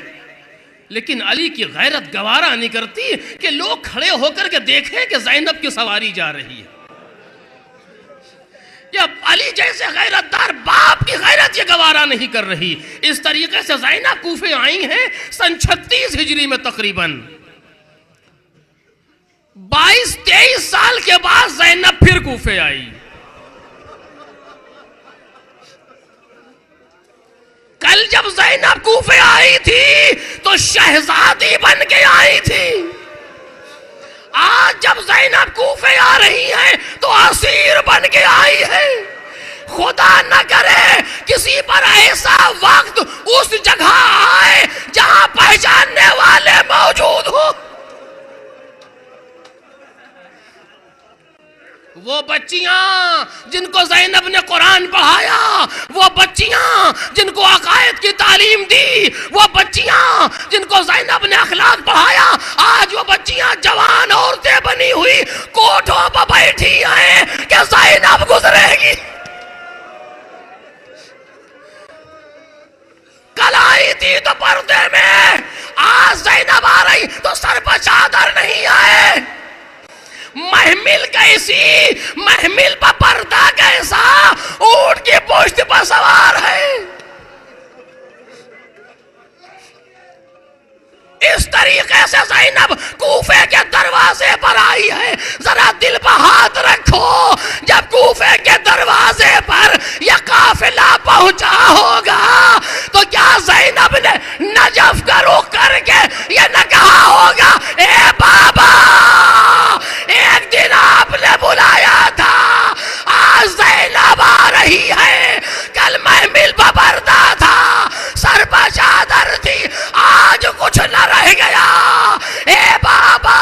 لیکن علی کی غیرت گوارا نہیں کرتی کہ لوگ کھڑے ہو کر کے دیکھیں کہ زینب کی سواری جا رہی ہے. یا علی جیسے غیرت دار باپ کی غیرت یہ گوارا نہیں کر رہی. اس طریقے سے زینب کوفے آئی ہیں سن 36 ہجری میں تقریباً. 22-23 سال کے بعد زینب پھر کوفے آئی. کل جب زینب کوفے آئی تھی تو شہزادی بن کے آئی تھی. آج جب زینب کوفے آ رہی ہے تو اسیر بن کے آئی ہے. خدا نہ کرے کسی پر ایسا وقت اس جگہ آئے جہاں پہچاننے والے موجود ہوں. وہ بچیاں جن کو زینب نے قرآن پڑھایا، وہ بچیاں جن کو عقائد کی تعلیم دی، وہ بچیاں جن کو زینب نے اخلاق پڑھایا، آج وہ بچیاں جوان عورتیں بنی ہوئی کوٹھوں پر بیٹھی ہیں کہ زینب گزرے گی. کل آئی تھی تو پردے میں، آج زینب آ رہی تو سر پر چادر نہیں آئے. محمل کیسی، محمل پر پردہ کیسا، اونٹ کی پشت پر سوار ہے. اس طریقے سے زینب کوفے کے دروازے پر آئی ہے. ذرا دل پر ہاتھ رکھو، جب کوفے کے دروازے پر یہ قافلہ پہنچا ہوگا تو کیا زینب نے نجف کا رخ کر کے یہ نہ کہا ہوگا اے بابا ایک دن آپ نے بلایا تھا، آج زینب آ رہی ہے، کل محمل پر پردہ تھا، سر پر چادر تھی، آج کچھ نہ رہ گیا. اے بابا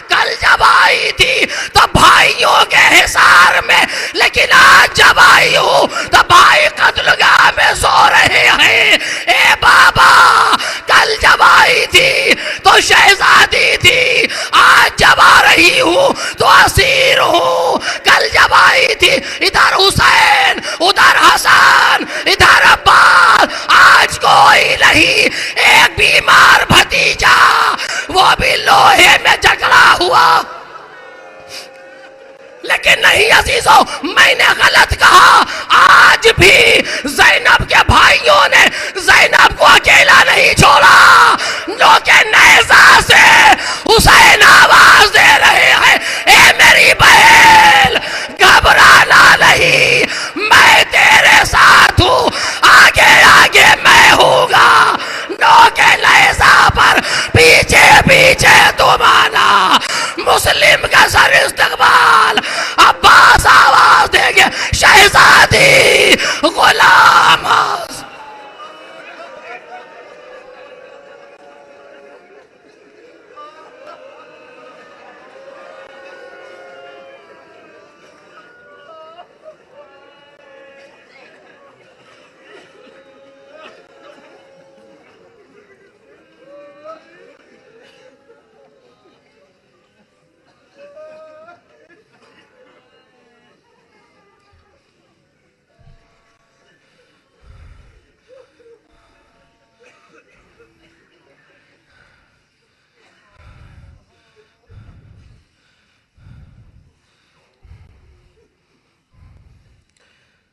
کل جب آئی تھی تو بھائیوں کے حصار میں، لیکن آج جب آئی ہوں تو بھائی قتلگاہ میں سو رہے ہیں. اے بابا کل جب آئی تھی تو شہزادی تھی، آج جب آ رہی ہوں تو اسیر ہوں. کل جب آئی تھی ادھر حسین، ادھر حسن، ادھر عباس، آج کوئی نہیں. ایک بیمار بھتیجا، وہ بھی لوہے میں جکڑا ہوا. لیکن نہیں عزیزو، میں نے غلط کہا. آج بھی زینب کے بھائیوں نے زینب کو اکیلا نہیں چھوڑا. جو کہ نیزہ سے حسین آواز دے رہے ہیں اے میری بہن گھبرانا نہیں، میں تیرے ساتھ ہوں، آگے آگے میں ہوں گا. نو کے نیزہ پر پیچھے پیچھے تم آنا. مسلم کا سر استقبال. عباس آواز دیں گے شہزادی غلام.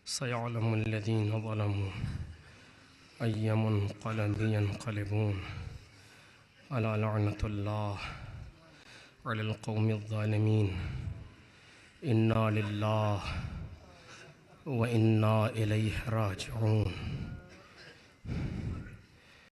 سيعلم الذين ظلموا أي منقلب ينقلبون ألا لعنة الله على القوم الظالمين. إنا لله وإنا إليه راجعون.